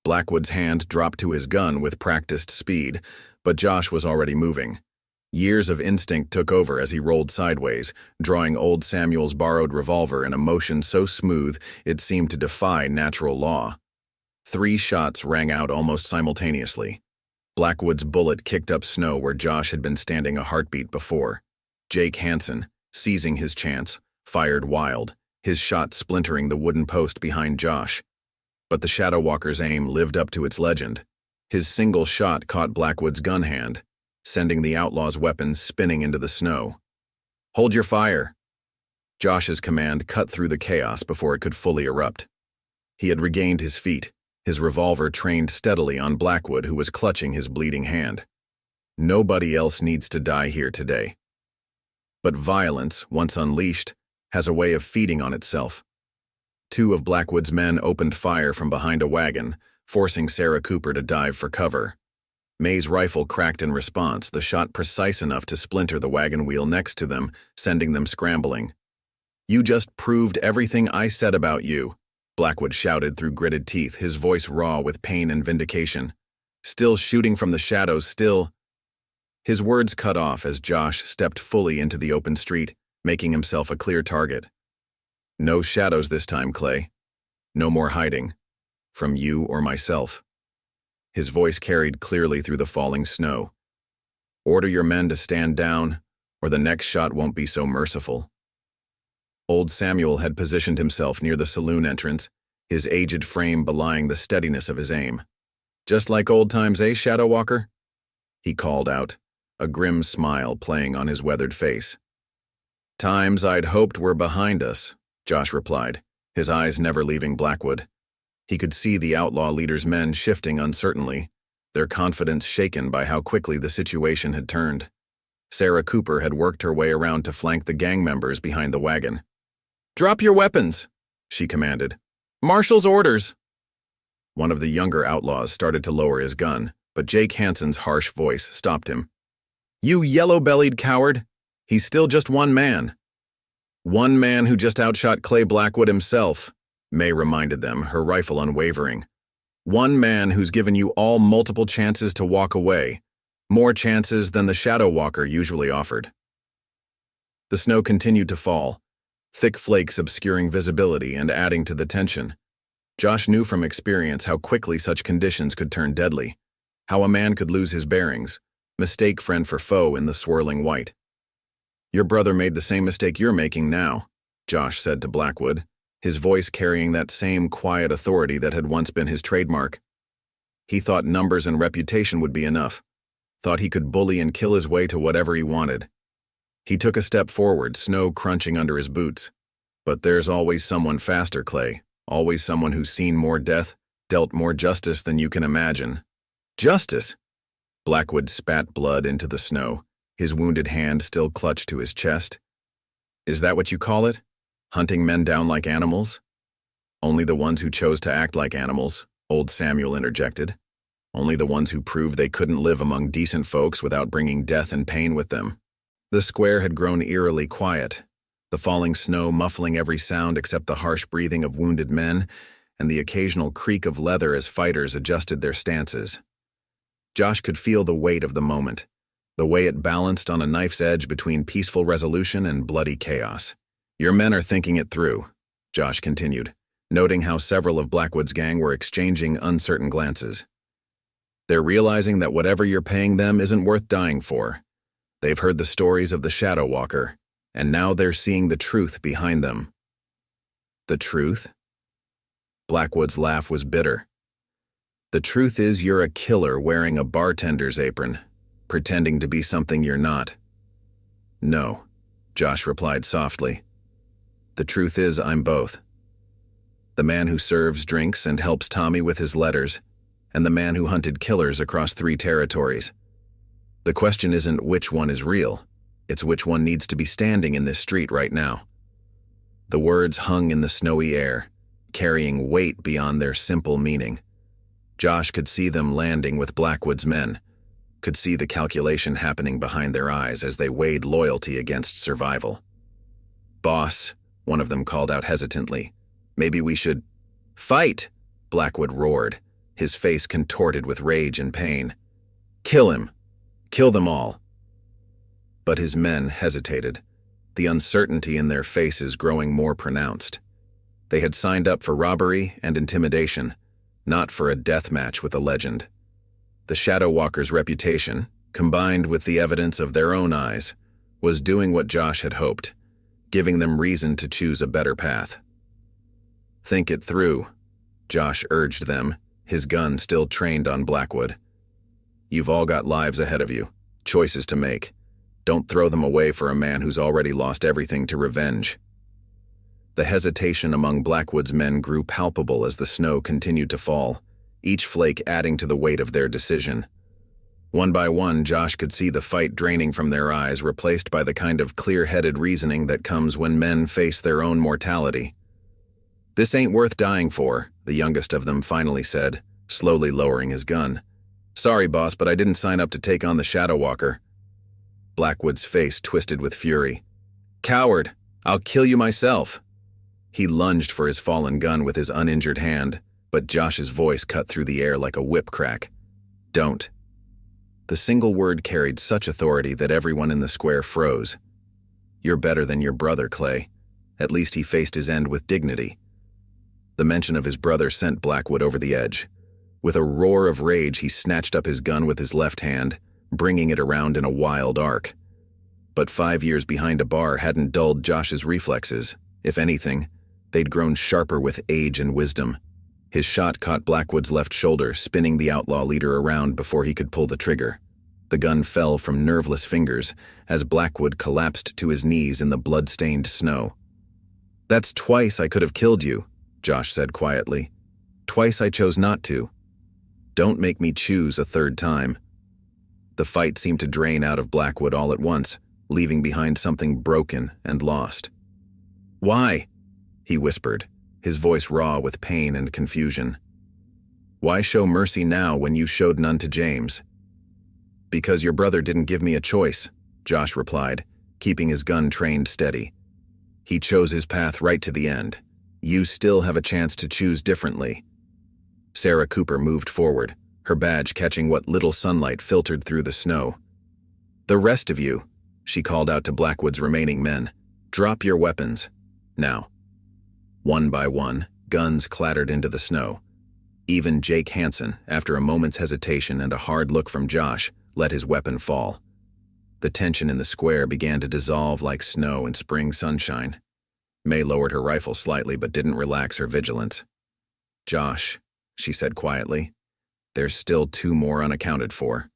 Blackwood's hand dropped to his gun with practiced speed, but Josh was already moving. Years of instinct took over as he rolled sideways, drawing old Samuel's borrowed revolver in a motion so smooth it seemed to defy natural law. 3 shots rang out almost simultaneously. Blackwood's bullet kicked up snow where Josh had been standing a heartbeat before. Jake Hansen, seizing his chance, fired wild, his shot splintering the wooden post behind Josh. But the Shadow Walker's aim lived up to its legend. His single shot caught Blackwood's gun hand, sending the outlaw's weapon spinning into the snow. "Hold your fire!" Josh's command cut through the chaos before it could fully erupt. He had regained his feet, his revolver trained steadily on Blackwood, who was clutching his bleeding hand. Nobody else needs to die here today. But violence, once unleashed, has a way of feeding on itself. 2 of Blackwood's men opened fire from behind a wagon, forcing Sarah Cooper to dive for cover. May's rifle cracked in response, the shot precise enough to splinter the wagon wheel next to them, sending them scrambling. "You just proved everything I said about you," Blackwood shouted through gritted teeth, his voice raw with pain and vindication. "Still shooting from the shadows, still—" His words cut off as Josh stepped fully into the open street, making himself a clear target. "No shadows this time, Clay. No more hiding. From you or myself." His voice carried clearly through the falling snow. "Order your men to stand down, or the next shot won't be so merciful." Old Samuel had positioned himself near the saloon entrance, his aged frame belying the steadiness of his aim. "Just like old times, eh, Shadow Walker?" he called out, a grim smile playing on his weathered face. "Times I'd hoped were behind us," Josh replied, his eyes never leaving Blackwood. He could see the outlaw leader's men shifting uncertainly, their confidence shaken by how quickly the situation had turned. Sarah Cooper had worked her way around to flank the gang members behind the wagon. "Drop your weapons," she commanded. "Marshal's orders." One of the younger outlaws started to lower his gun, but Jake Hansen's harsh voice stopped him. "You yellow-bellied coward! He's still just one man." "One man who just outshot Clay Blackwood himself," May reminded them, her rifle unwavering. "One man who's given you all multiple chances to walk away, more chances than the Shadow Walker usually offered." The snow continued to fall, thick flakes obscuring visibility and adding to the tension. Josh knew from experience how quickly such conditions could turn deadly, how a man could lose his bearings, mistake friend for foe in the swirling white. "Your brother made the same mistake you're making now," Josh said to Blackwood, his voice carrying that same quiet authority that had once been his trademark. He thought numbers and reputation would be enough, thought he could bully and kill his way to whatever he wanted. He took a step forward, snow crunching under his boots. "But there's always someone faster, Clay. Always someone who's seen more death, dealt more justice than you can imagine." "Justice?" Blackwood spat blood into the snow, his wounded hand still clutched to his chest. "Is that what you call it? Hunting men down like animals?" "Only the ones who chose to act like animals," old Samuel interjected. "Only the ones who proved they couldn't live among decent folks without bringing death and pain with them." The square had grown eerily quiet, the falling snow muffling every sound except the harsh breathing of wounded men and the occasional creak of leather as fighters adjusted their stances. Josh could feel the weight of the moment, the way it balanced on a knife's edge between peaceful resolution and bloody chaos. "Your men are thinking it through," Josh continued, noting how several of Blackwood's gang were exchanging uncertain glances. "They're realizing that whatever you're paying them isn't worth dying for. They've heard the stories of the Shadow Walker, and now they're seeing the truth behind them." "The truth?" Blackwood's laugh was bitter. "The truth is you're a killer wearing a bartender's apron, pretending to be something you're not." "No," Josh replied softly. "The truth is I'm both. The man who serves drinks and helps Tommy with his letters, and the man who hunted killers across 3 territories. The question isn't which one is real, it's which one needs to be standing in this street right now." The words hung in the snowy air, carrying weight beyond their simple meaning. Josh could see them landing with Blackwood's men, could see the calculation happening behind their eyes as they weighed loyalty against survival. "Boss," one of them called out hesitantly, "maybe we should—" "Fight!" Blackwood roared, his face contorted with rage and pain. "Kill him! Kill them all!" But his men hesitated, the uncertainty in their faces growing more pronounced. They had signed up for robbery and intimidation, not for a death match with a legend. The Shadow Walker's reputation, combined with the evidence of their own eyes, was doing what Josh had hoped, giving them reason to choose a better path. "Think it through," Josh urged them, his gun still trained on Blackwood. "You've all got lives ahead of you, choices to make. Don't throw them away for a man who's already lost everything to revenge." The hesitation among Blackwood's men grew palpable as the snow continued to fall, each flake adding to the weight of their decision. One by one, Josh could see the fight draining from their eyes, replaced by the kind of clear-headed reasoning that comes when men face their own mortality. "This ain't worth dying for," the youngest of them finally said, slowly lowering his gun. "Sorry, boss, but I didn't sign up to take on the Shadow Walker." Blackwood's face twisted with fury. "Coward! I'll kill you myself!" He lunged for his fallen gun with his uninjured hand, but Josh's voice cut through the air like a whip crack. "Don't." The single word carried such authority that everyone in the square froze. "You're better than your brother, Clay." At least he faced his end with dignity. The mention of his brother sent Blackwood over the edge. With a roar of rage, he snatched up his gun with his left hand, bringing it around in a wild arc. But 5 years behind a bar hadn't dulled Josh's reflexes. If anything, they'd grown sharper with age and wisdom. His shot caught Blackwood's left shoulder, spinning the outlaw leader around before he could pull the trigger. The gun fell from nerveless fingers as Blackwood collapsed to his knees in the blood-stained snow. "That's twice I could have killed you," Josh said quietly. "Twice I chose not to. Don't make me choose a third time." The fight seemed to drain out of Blackwood all at once, leaving behind something broken and lost. "Why?" he whispered, his voice raw with pain and confusion. "Why show mercy now when you showed none to James?" "Because your brother didn't give me a choice," Josh replied, keeping his gun trained steady. "He chose his path right to the end. You still have a chance to choose differently." Sarah Cooper moved forward, her badge catching what little sunlight filtered through the snow. "The rest of you," she called out to Blackwood's remaining men, "drop your weapons. Now, one by one, guns clattered into the snow. Even Jake Hansen, after a moment's hesitation and a hard look from Josh, let his weapon fall. The tension in the square began to dissolve like snow in spring sunshine. May lowered her rifle slightly but didn't relax her vigilance. "Josh," she said quietly, "there's still 2 more unaccounted for."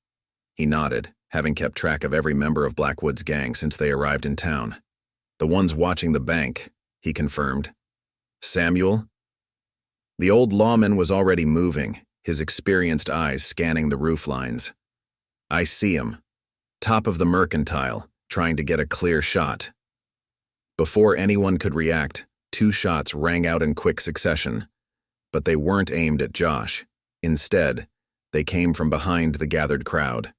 He nodded, having kept track of every member of Blackwood's gang since they arrived in town. "The ones watching the bank," he confirmed. "Samuel?" The old lawman was already moving, his experienced eyes scanning the roof lines. "I see him. Top of the Mercantile, trying to get a clear shot." Before anyone could react, 2 shots rang out in quick succession. But they weren't aimed at Josh. Instead, they came from behind the gathered crowd.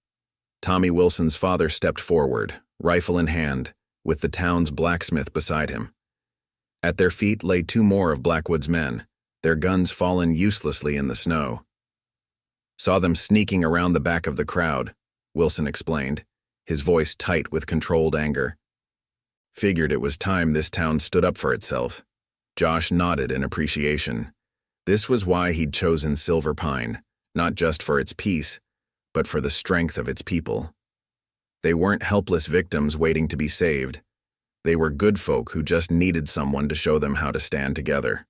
Tommy Wilson's father stepped forward, rifle in hand, with the town's blacksmith beside him. At their feet lay 2 more of Blackwood's men, their guns fallen uselessly in the snow. "Saw them sneaking around the back of the crowd," Wilson explained, his voice tight with controlled anger. "Figured it was time this town stood up for itself." Josh nodded in appreciation. This was why he'd chosen Silver Pine, not just for its peace, but for the strength of its people. They weren't helpless victims waiting to be saved. They were good folk who just needed someone to show them how to stand together.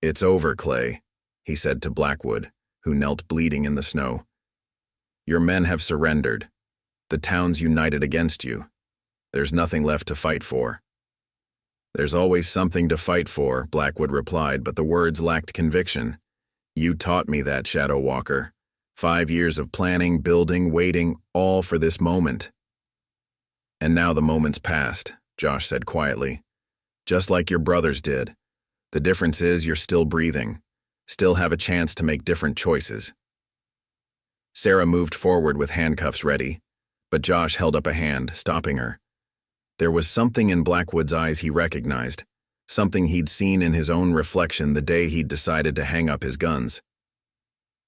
"It's over, Clay," he said to Blackwood, who knelt bleeding in the snow. "Your men have surrendered. The town's united against you. There's nothing left to fight for." "There's always something to fight for," Blackwood replied, but the words lacked conviction. "You taught me that, Shadow Walker. 5 years of planning, building, waiting, all for this moment." "And now the moment's passed," Josh said quietly. "Just like your brothers did. The difference is you're still breathing, still have a chance to make different choices." Sarah moved forward with handcuffs ready, but Josh held up a hand, stopping her. There was something in Blackwood's eyes he recognized, something he'd seen in his own reflection the day he'd decided to hang up his guns.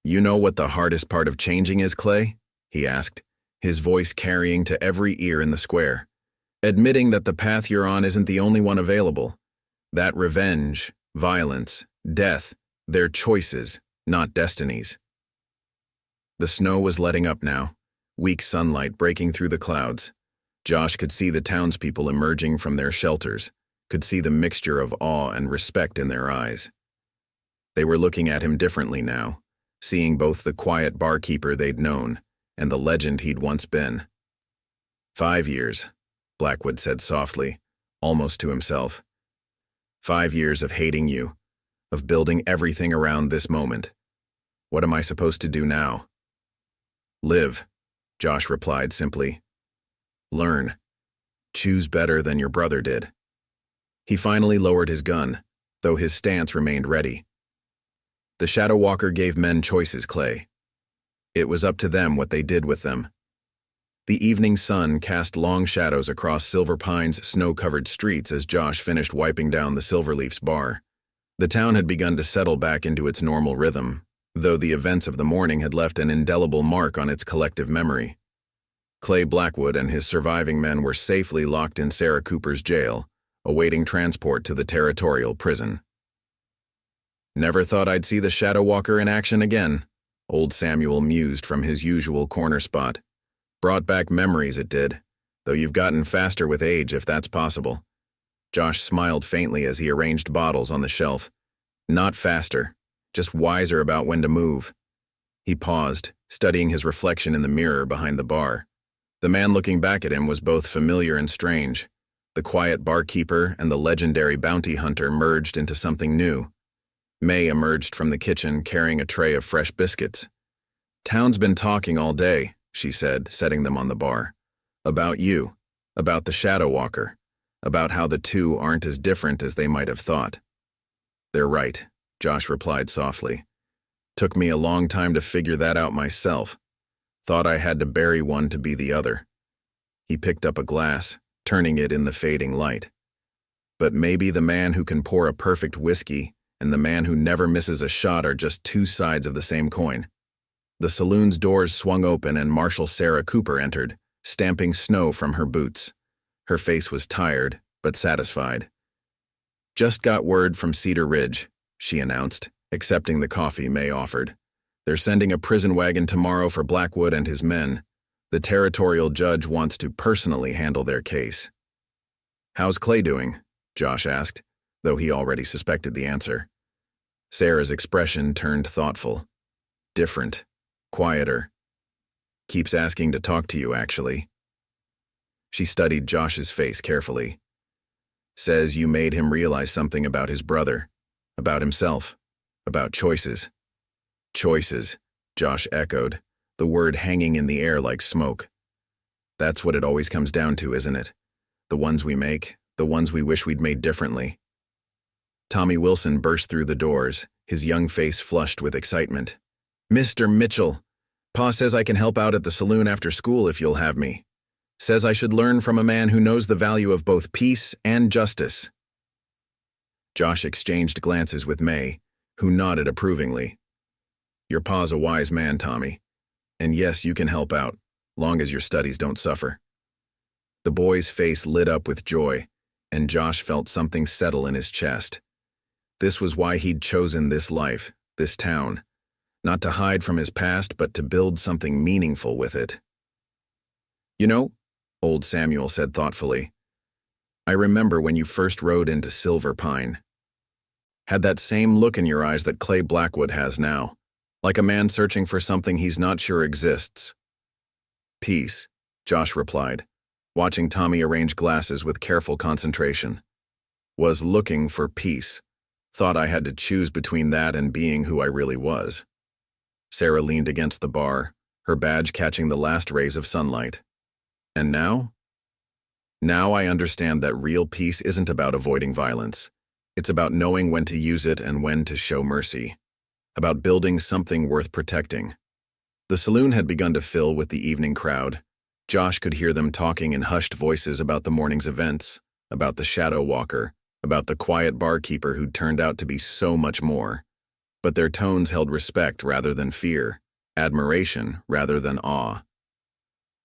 "You know what the hardest part of changing is, Clay?" he asked, his voice carrying to every ear in the square. "Admitting that the path you're on isn't the only one available. That revenge, violence, death, they're choices, not destinies." The snow was letting up now, weak sunlight breaking through the clouds. Josh could see the townspeople emerging from their shelters, could see the mixture of awe and respect in their eyes. They were looking at him differently now, seeing both the quiet barkeeper they'd known and the legend he'd once been. 5 years, Blackwood said softly, almost to himself. 5 years of hating you, of building everything around this moment. What am I supposed to do now? "Live," Josh replied simply. "Learn. Choose better than your brother did." He finally lowered his gun, though his stance remained ready. The Shadow Walker gave men choices, Clay. It was up to them what they did with them. The evening sun cast long shadows across Silver Pine's snow-covered streets as Josh finished wiping down the Silverleaf's bar. The town had begun to settle back into its normal rhythm, though the events of the morning had left an indelible mark on its collective memory. Clay Blackwood and his surviving men were safely locked in Sarah Cooper's jail, awaiting transport to the territorial prison. "Never thought I'd see the Shadow Walker in action again," old Samuel mused from his usual corner spot. "Brought back memories, it did, though you've gotten faster with age if that's possible." Josh smiled faintly as he arranged bottles on the shelf. "Not faster, just wiser about when to move." He paused, studying his reflection in the mirror behind the bar. The man looking back at him was both familiar and strange. The quiet barkeeper and the legendary bounty hunter merged into something new. May emerged from the kitchen carrying a tray of fresh biscuits. "Town's been talking all day," she said, setting them on the bar. "About you, about the Shadow Walker, about how the two aren't as different as they might have thought." "They're right," Josh replied softly. "Took me a long time to figure that out myself. Thought I had to bury one to be the other." He picked up a glass, turning it in the fading light. "But maybe the man who can pour a perfect whiskey and the man who never misses a shot are just 2 sides of the same coin." The saloon's doors swung open and Marshal Sarah Cooper entered, stamping snow from her boots. Her face was tired, but satisfied. Just got word from Cedar Ridge, she announced, accepting the coffee May offered. They're sending a prison wagon tomorrow for Blackwood and his men. The territorial judge wants to personally handle their case. How's Clay doing? Josh asked, though he already suspected the answer. Sarah's expression turned thoughtful. Different. Quieter. Keeps asking to talk to you, actually. She studied Josh's face carefully. Says you made him realize something about his brother, about himself, about choices. Choices, Josh echoed, the word hanging in the air like smoke. That's what it always comes down to, isn't it? The ones we make, the ones we wish we'd made differently. Tommy Wilson burst through the doors, his young face flushed with excitement. Mr. Mitchell, Pa says I can help out at the saloon after school if you'll have me. Says I should learn from a man who knows the value of both peace and justice. Josh exchanged glances with May, who nodded approvingly. Your pa's a wise man, Tommy. And yes, you can help out, long as your studies don't suffer. The boy's face lit up with joy, and Josh felt something settle in his chest. This was why he'd chosen this life, this town. Not to hide from his past, but to build something meaningful with it. You know, old Samuel said thoughtfully, I remember when you first rode into Silver Pine. Had that same look in your eyes that Clay Blackwood has now, like a man searching for something he's not sure exists. Peace, Josh replied, watching Tommy arrange glasses with careful concentration. Was looking for peace. Thought I had to choose between that and being who I really was. Sarah leaned against the bar, her badge catching the last rays of sunlight. And now? Now I understand that real peace isn't about avoiding violence. It's about knowing when to use it and when to show mercy. About building something worth protecting. The saloon had begun to fill with the evening crowd. Josh could hear them talking in hushed voices about the morning's events, about the shadow walker, about the quiet barkeeper who'd turned out to be so much more. But their tones held respect rather than fear, admiration rather than awe.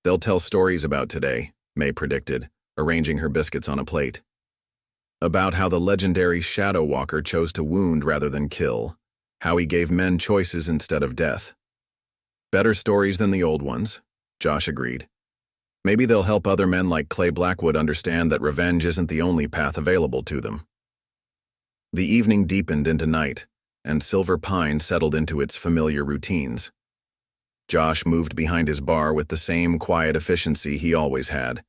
They'll tell stories about today, May predicted, arranging her biscuits on a plate. About how the legendary shadow walker chose to wound rather than kill, how he gave men choices instead of death. Better stories than the old ones, Josh agreed. Maybe they'll help other men like Clay Blackwood understand that revenge isn't the only path available to them. The evening deepened into night, and Silver Pine settled into its familiar routines. Josh moved behind his bar with the same quiet efficiency he always had.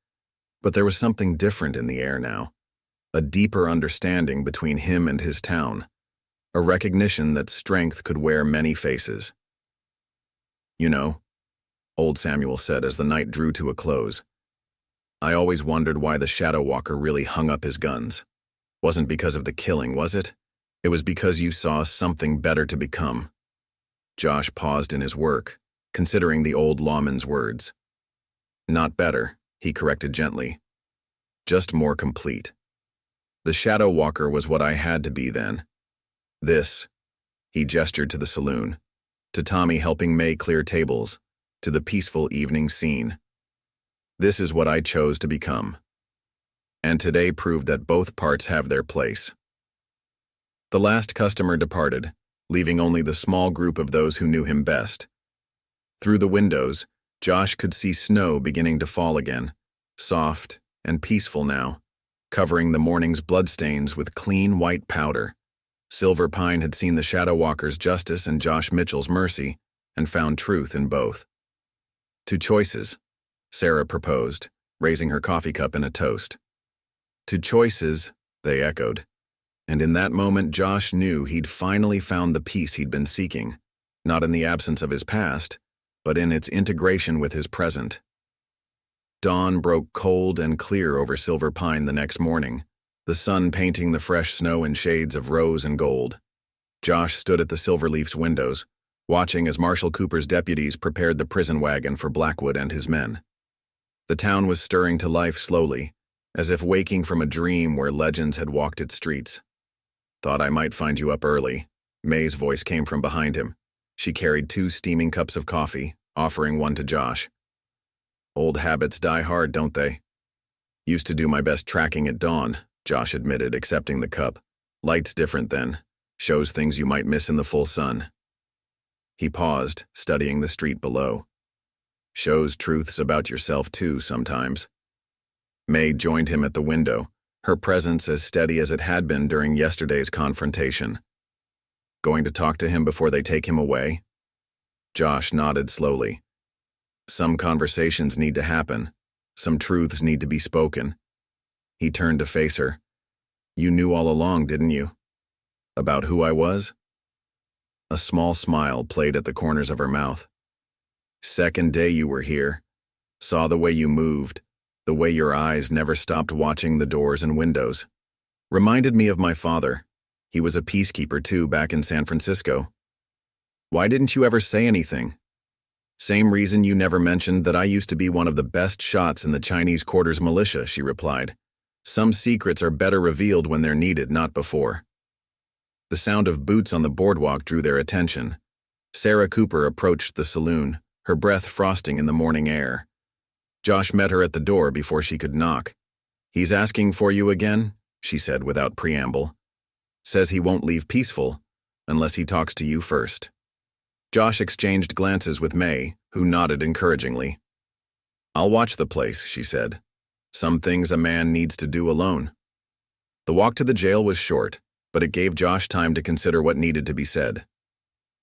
But there was something different in the air now. A deeper understanding between him and his town. A recognition that strength could wear many faces. You know, old Samuel said as the night drew to a close, I always wondered why the shadow walker really hung up his guns. Wasn't because of the killing, was it? It was because you saw something better to become. Josh paused in his work, considering the old lawman's words. Not better, he corrected gently. Just more complete. The shadow walker was what I had to be then. This, he gestured to the saloon, to Tommy helping May clear tables, to the peaceful evening scene. This is what I chose to become. And today proved that both parts have their place. The last customer departed, leaving only the small group of those who knew him best. Through the windows, Josh could see snow beginning to fall again, soft and peaceful now, covering the morning's bloodstains with clean white powder. Silver Pine had seen the Shadow Walker's justice and Josh Mitchell's mercy, and found truth in both. To choices, Sarah proposed, raising her coffee cup in a toast. To choices, they echoed. And in that moment Josh knew he'd finally found the peace he'd been seeking, not in the absence of his past, but in its integration with his present. Dawn broke cold and clear over Silver Pine the next morning, the sun painting the fresh snow in shades of rose and gold. Josh stood at the Silverleaf's windows, watching as Marshal Cooper's deputies prepared the prison wagon for Blackwood and his men. The town was stirring to life slowly, as if waking from a dream where legends had walked its streets. Thought I might find you up early, May's voice came from behind him. She carried 2 steaming cups of coffee, offering one to Josh. Old habits die hard, don't they? Used to do my best tracking at dawn, Josh admitted, accepting the cup, Light's different then. Shows things you might miss in the full sun. He paused, studying the street below. Shows truths about yourself too, sometimes. May joined him at the window, her presence as steady as it had been during yesterday's confrontation. Going to talk to him before they take him away? Josh nodded slowly. Some conversations need to happen. Some truths need to be spoken. He turned to face her. You knew all along, didn't you? About who I was? A small smile played at the corners of her mouth. Second day you were here. Saw the way you moved, the way your eyes never stopped watching the doors and windows. Reminded me of my father. He was a peacekeeper too back in San Francisco. Why didn't you ever say anything? Same reason you never mentioned that I used to be one of the best shots in the Chinese Quarters militia, she replied. Some secrets are better revealed when they're needed, not before. The sound of boots on the boardwalk drew their attention. Sarah Cooper approached the saloon, her breath frosting in the morning air. Josh met her at the door before she could knock. He's asking for you again, she said without preamble. Says he won't leave peaceful unless he talks to you first. Josh exchanged glances with May, who nodded encouragingly. I'll watch the place, she said. Some things a man needs to do alone. The walk to the jail was short, but it gave Josh time to consider what needed to be said.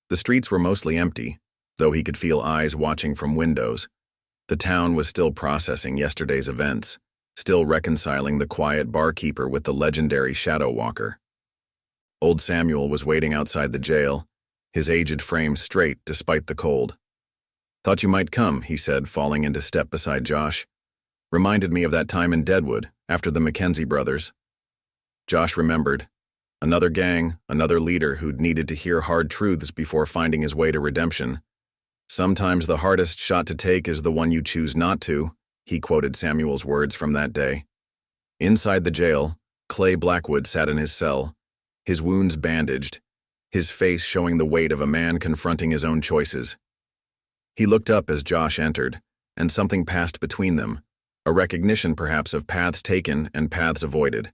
The streets were mostly empty, though he could feel eyes watching from windows. The town was still processing yesterday's events, still reconciling the quiet barkeeper with the legendary shadow walker. Old Samuel was waiting outside the jail, his aged frame straight despite the cold. Thought you might come, he said, falling into step beside Josh. Reminded me of that time in Deadwood, after the Mackenzie brothers. Josh remembered. Another gang, another leader who'd needed to hear hard truths before finding his way to redemption. Sometimes the hardest shot to take is the one you choose not to, he quoted Samuel's words from that day. Inside the jail, Clay Blackwood sat in his cell, his wounds bandaged, his face showing the weight of a man confronting his own choices. He looked up as Josh entered, and something passed between them, a recognition perhaps of paths taken and paths avoided.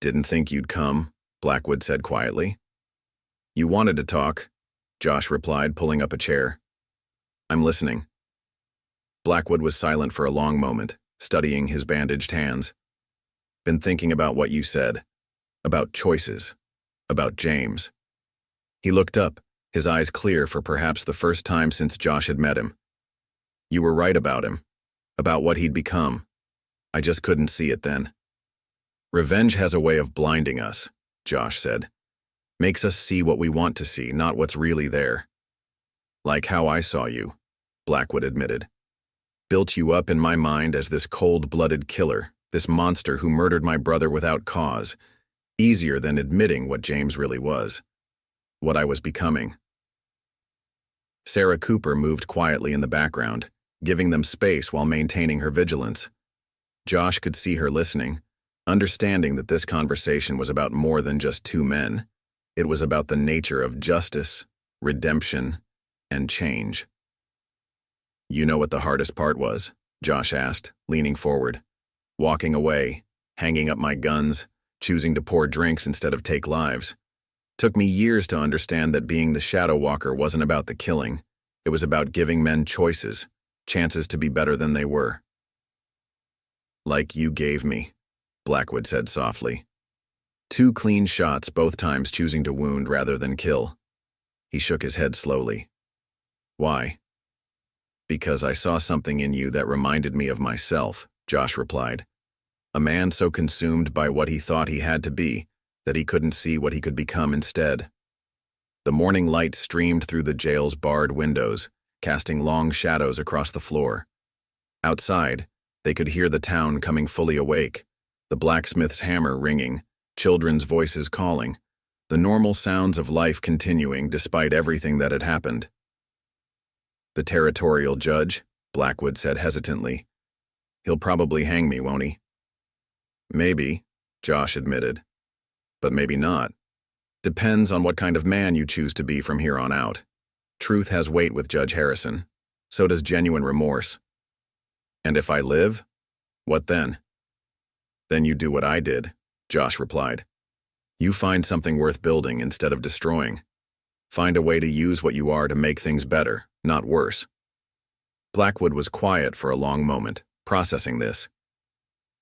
Didn't think you'd come, Blackwood said quietly. You wanted to talk, Josh replied, pulling up a chair. I'm listening. Blackwood was silent for a long moment, studying his bandaged hands. Been thinking about what you said, about choices, about James. He looked up, his eyes clear for perhaps the first time since Josh had met him. You were right about him, about what he'd become. I just couldn't see it then. Revenge has a way of blinding us, Josh said. Makes us see what we want to see, not what's really there. Like how I saw you, Blackwood admitted. Built you up in my mind as this cold-blooded killer, this monster who murdered my brother without cause, easier than admitting what James really was, what I was becoming. Sarah Cooper moved quietly in the background, giving them space while maintaining her vigilance. Josh could see her listening, understanding that this conversation was about more than just two men. It was about the nature of justice, redemption, and change. You know what the hardest part was? Josh asked, leaning forward. Walking away, hanging up my guns, choosing to pour drinks instead of take lives. Took me years to understand that being the Shadow Walker wasn't about the killing. It was about giving men choices, chances to be better than they were. Like you gave me, Blackwood said softly. 2 clean shots, both times choosing to wound rather than kill. He shook his head slowly. Why? Because I saw something in you that reminded me of myself, Josh replied. A man so consumed by what he thought he had to be that he couldn't see what he could become instead. The morning light streamed through the jail's barred windows, casting long shadows across the floor. Outside, they could hear the town coming fully awake, the blacksmith's hammer ringing, children's voices calling, the normal sounds of life continuing despite everything that had happened. The territorial judge, Blackwood said hesitantly. He'll probably hang me, won't he? Maybe, Josh admitted. But maybe not. Depends on what kind of man you choose to be from here on out. Truth has weight with Judge Harrison. So does genuine remorse. And if I live, what then? Then you do what I did, Josh replied. You find something worth building instead of destroying. Find a way to use what you are to make things better, not worse. Blackwood was quiet for a long moment, processing this.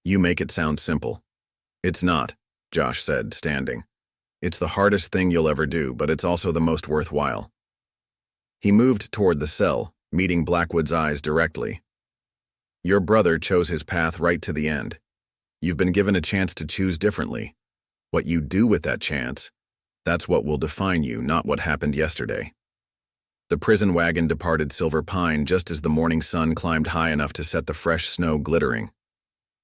You make it sound simple. It's not, Josh said, standing. It's the hardest thing you'll ever do, but it's also the most worthwhile. He moved toward the cell, meeting Blackwood's eyes directly. Your brother chose his path right to the end. You've been given a chance to choose differently. What you do with that chance, that's what will define you, not what happened yesterday. The prison wagon departed Silver Pine just as the morning sun climbed high enough to set the fresh snow glittering.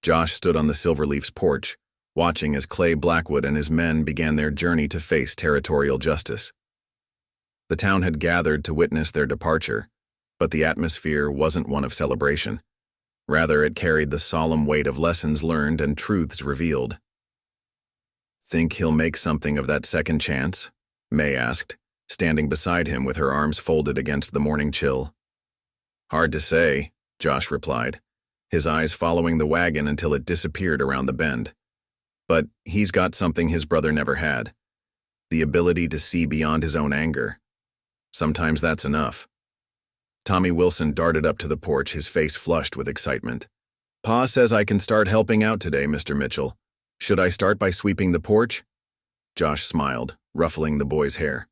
Josh stood on the Silverleaf's porch, watching as Clay Blackwood and his men began their journey to face territorial justice. The town had gathered to witness their departure, but the atmosphere wasn't one of celebration. Rather, it carried the solemn weight of lessons learned and truths revealed. Think he'll make something of that second chance? May asked, standing beside him with her arms folded against the morning chill. Hard to say, Josh replied, his eyes following the wagon until it disappeared around the bend. But he's got something his brother never had. The ability to see beyond his own anger. Sometimes that's enough. Tommy Wilson darted up to the porch, his face flushed with excitement. Pa says I can start helping out today, Mr. Mitchell. Should I start by sweeping the porch? Josh smiled, ruffling the boy's hair.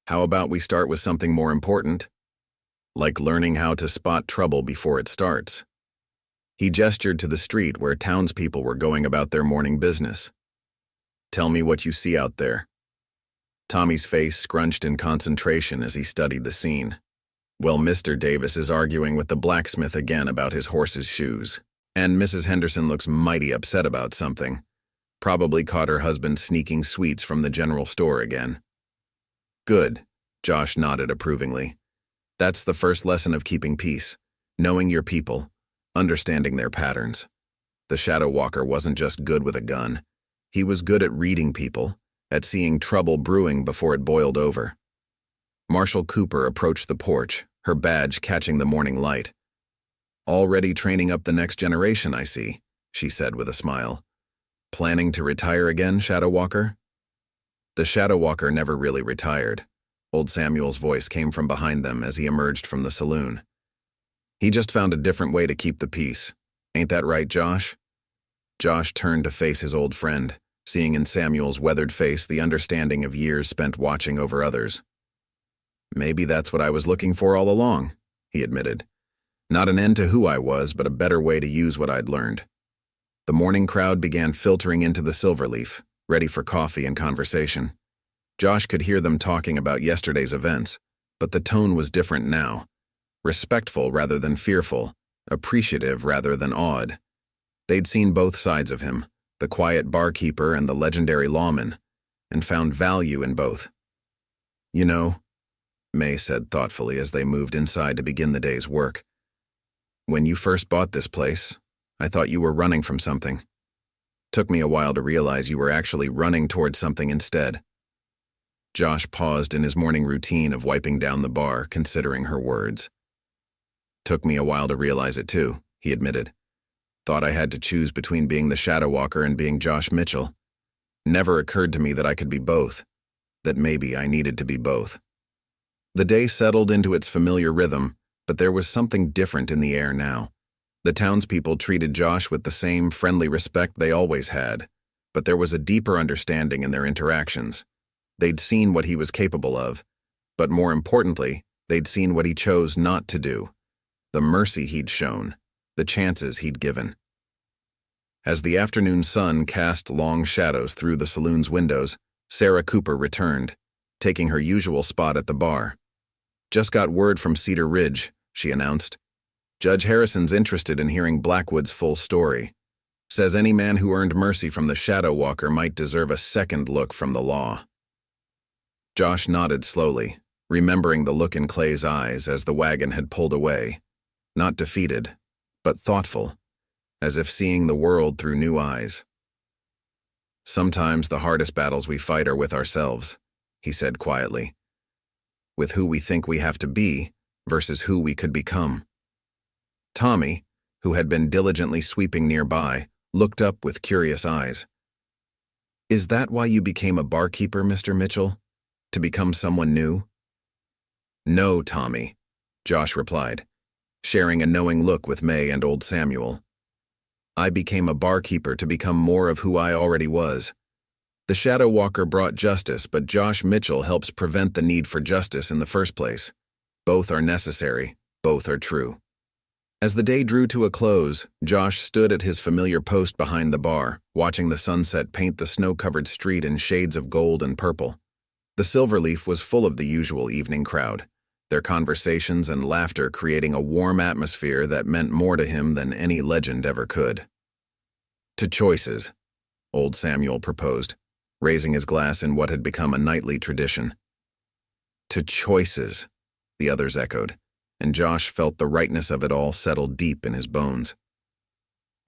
How about we start with something more important? Like learning how to spot trouble before it starts. He gestured to the street where townspeople were going about their morning business. Tell me what you see out there. Tommy's face scrunched in concentration as he studied the scene. Well, Mr. Davis is arguing with the blacksmith again about his horse's shoes, and Mrs. Henderson looks mighty upset about something. Probably caught her husband sneaking sweets from the general store again. Good, Josh nodded approvingly. That's the first lesson of keeping peace, knowing your people, understanding their patterns. The Shadow Walker wasn't just good with a gun. He was good at reading people, at seeing trouble brewing before it boiled over. Marshal Cooper approached the porch, her badge catching the morning light. Already training up the next generation, I see, she said with a smile. Planning to retire again, Shadow Walker? The Shadow Walker never really retired. Old Samuel's voice came from behind them as he emerged from the saloon. He just found a different way to keep the peace. Ain't that right, Josh? Josh turned to face his old friend, seeing in Samuel's weathered face the understanding of years spent watching over others. Maybe that's what I was looking for all along, he admitted. Not an end to who I was, but a better way to use what I'd learned. The morning crowd began filtering into the Silverleaf, ready for coffee and conversation. Josh could hear them talking about yesterday's events, but the tone was different now. Respectful rather than fearful, appreciative rather than awed. They'd seen both sides of him, the quiet barkeeper and the legendary lawman, and found value in both. You know, May said thoughtfully as they moved inside to begin the day's work, when you first bought this place, I thought you were running from something. Took me a while to realize you were actually running towards something instead. Josh paused in his morning routine of wiping down the bar, considering her words. Took me a while to realize it too, he admitted. Thought I had to choose between being the Shadow Walker and being Josh Mitchell. Never occurred to me that I could be both, that maybe I needed to be both. The day settled into its familiar rhythm, but there was something different in the air now. The townspeople treated Josh with the same friendly respect they always had, but there was a deeper understanding in their interactions. They'd seen what he was capable of, but more importantly, they'd seen what he chose not to do, the mercy he'd shown, the chances he'd given. As the afternoon sun cast long shadows through the saloon's windows, Sarah Cooper returned, taking her usual spot at the bar. Just got word from Cedar Ridge, she announced. Judge Harrison's interested in hearing Blackwood's full story. Says any man who earned mercy from the Shadow Walker might deserve a second look from the law. Josh nodded slowly, remembering the look in Clay's eyes as the wagon had pulled away. Not defeated, but thoughtful, as if seeing the world through new eyes. Sometimes the hardest battles we fight are with ourselves, he said quietly. With who we think we have to be versus who we could become. Tommy, who had been diligently sweeping nearby, looked up with curious eyes. Is that why you became a barkeeper, Mr. Mitchell? To become someone new? No, Tommy, Josh replied, sharing a knowing look with May and old Samuel. I became a barkeeper to become more of who I already was. The Shadow Walker brought justice, but Josh Mitchell helps prevent the need for justice in the first place. Both are necessary, both are true. As the day drew to a close, Josh stood at his familiar post behind the bar, watching the sunset paint the snow-covered street in shades of gold and purple. The Silverleaf was full of the usual evening crowd, their conversations and laughter creating a warm atmosphere that meant more to him than any legend ever could. To choices, old Samuel proposed, raising his glass in what had become a nightly tradition. To choices, the others echoed, and Josh felt the rightness of it all settle deep in his bones.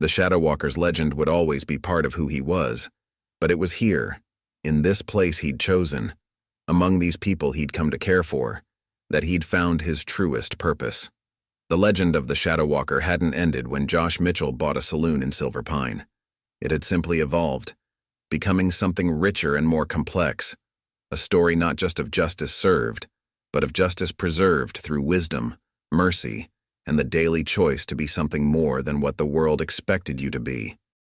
The Shadow Walker's legend would always be part of who he was, but it was here, in this place he'd chosen, among these people he'd come to care for, that he'd found his truest purpose. The legend of the Shadow Walker hadn't ended when Josh Mitchell bought a saloon in Silver Pine. It had simply evolved, becoming something richer and more complex, a story not just of justice served, but of justice preserved through wisdom, mercy, and the daily choice to be something more than what the world expected you to be.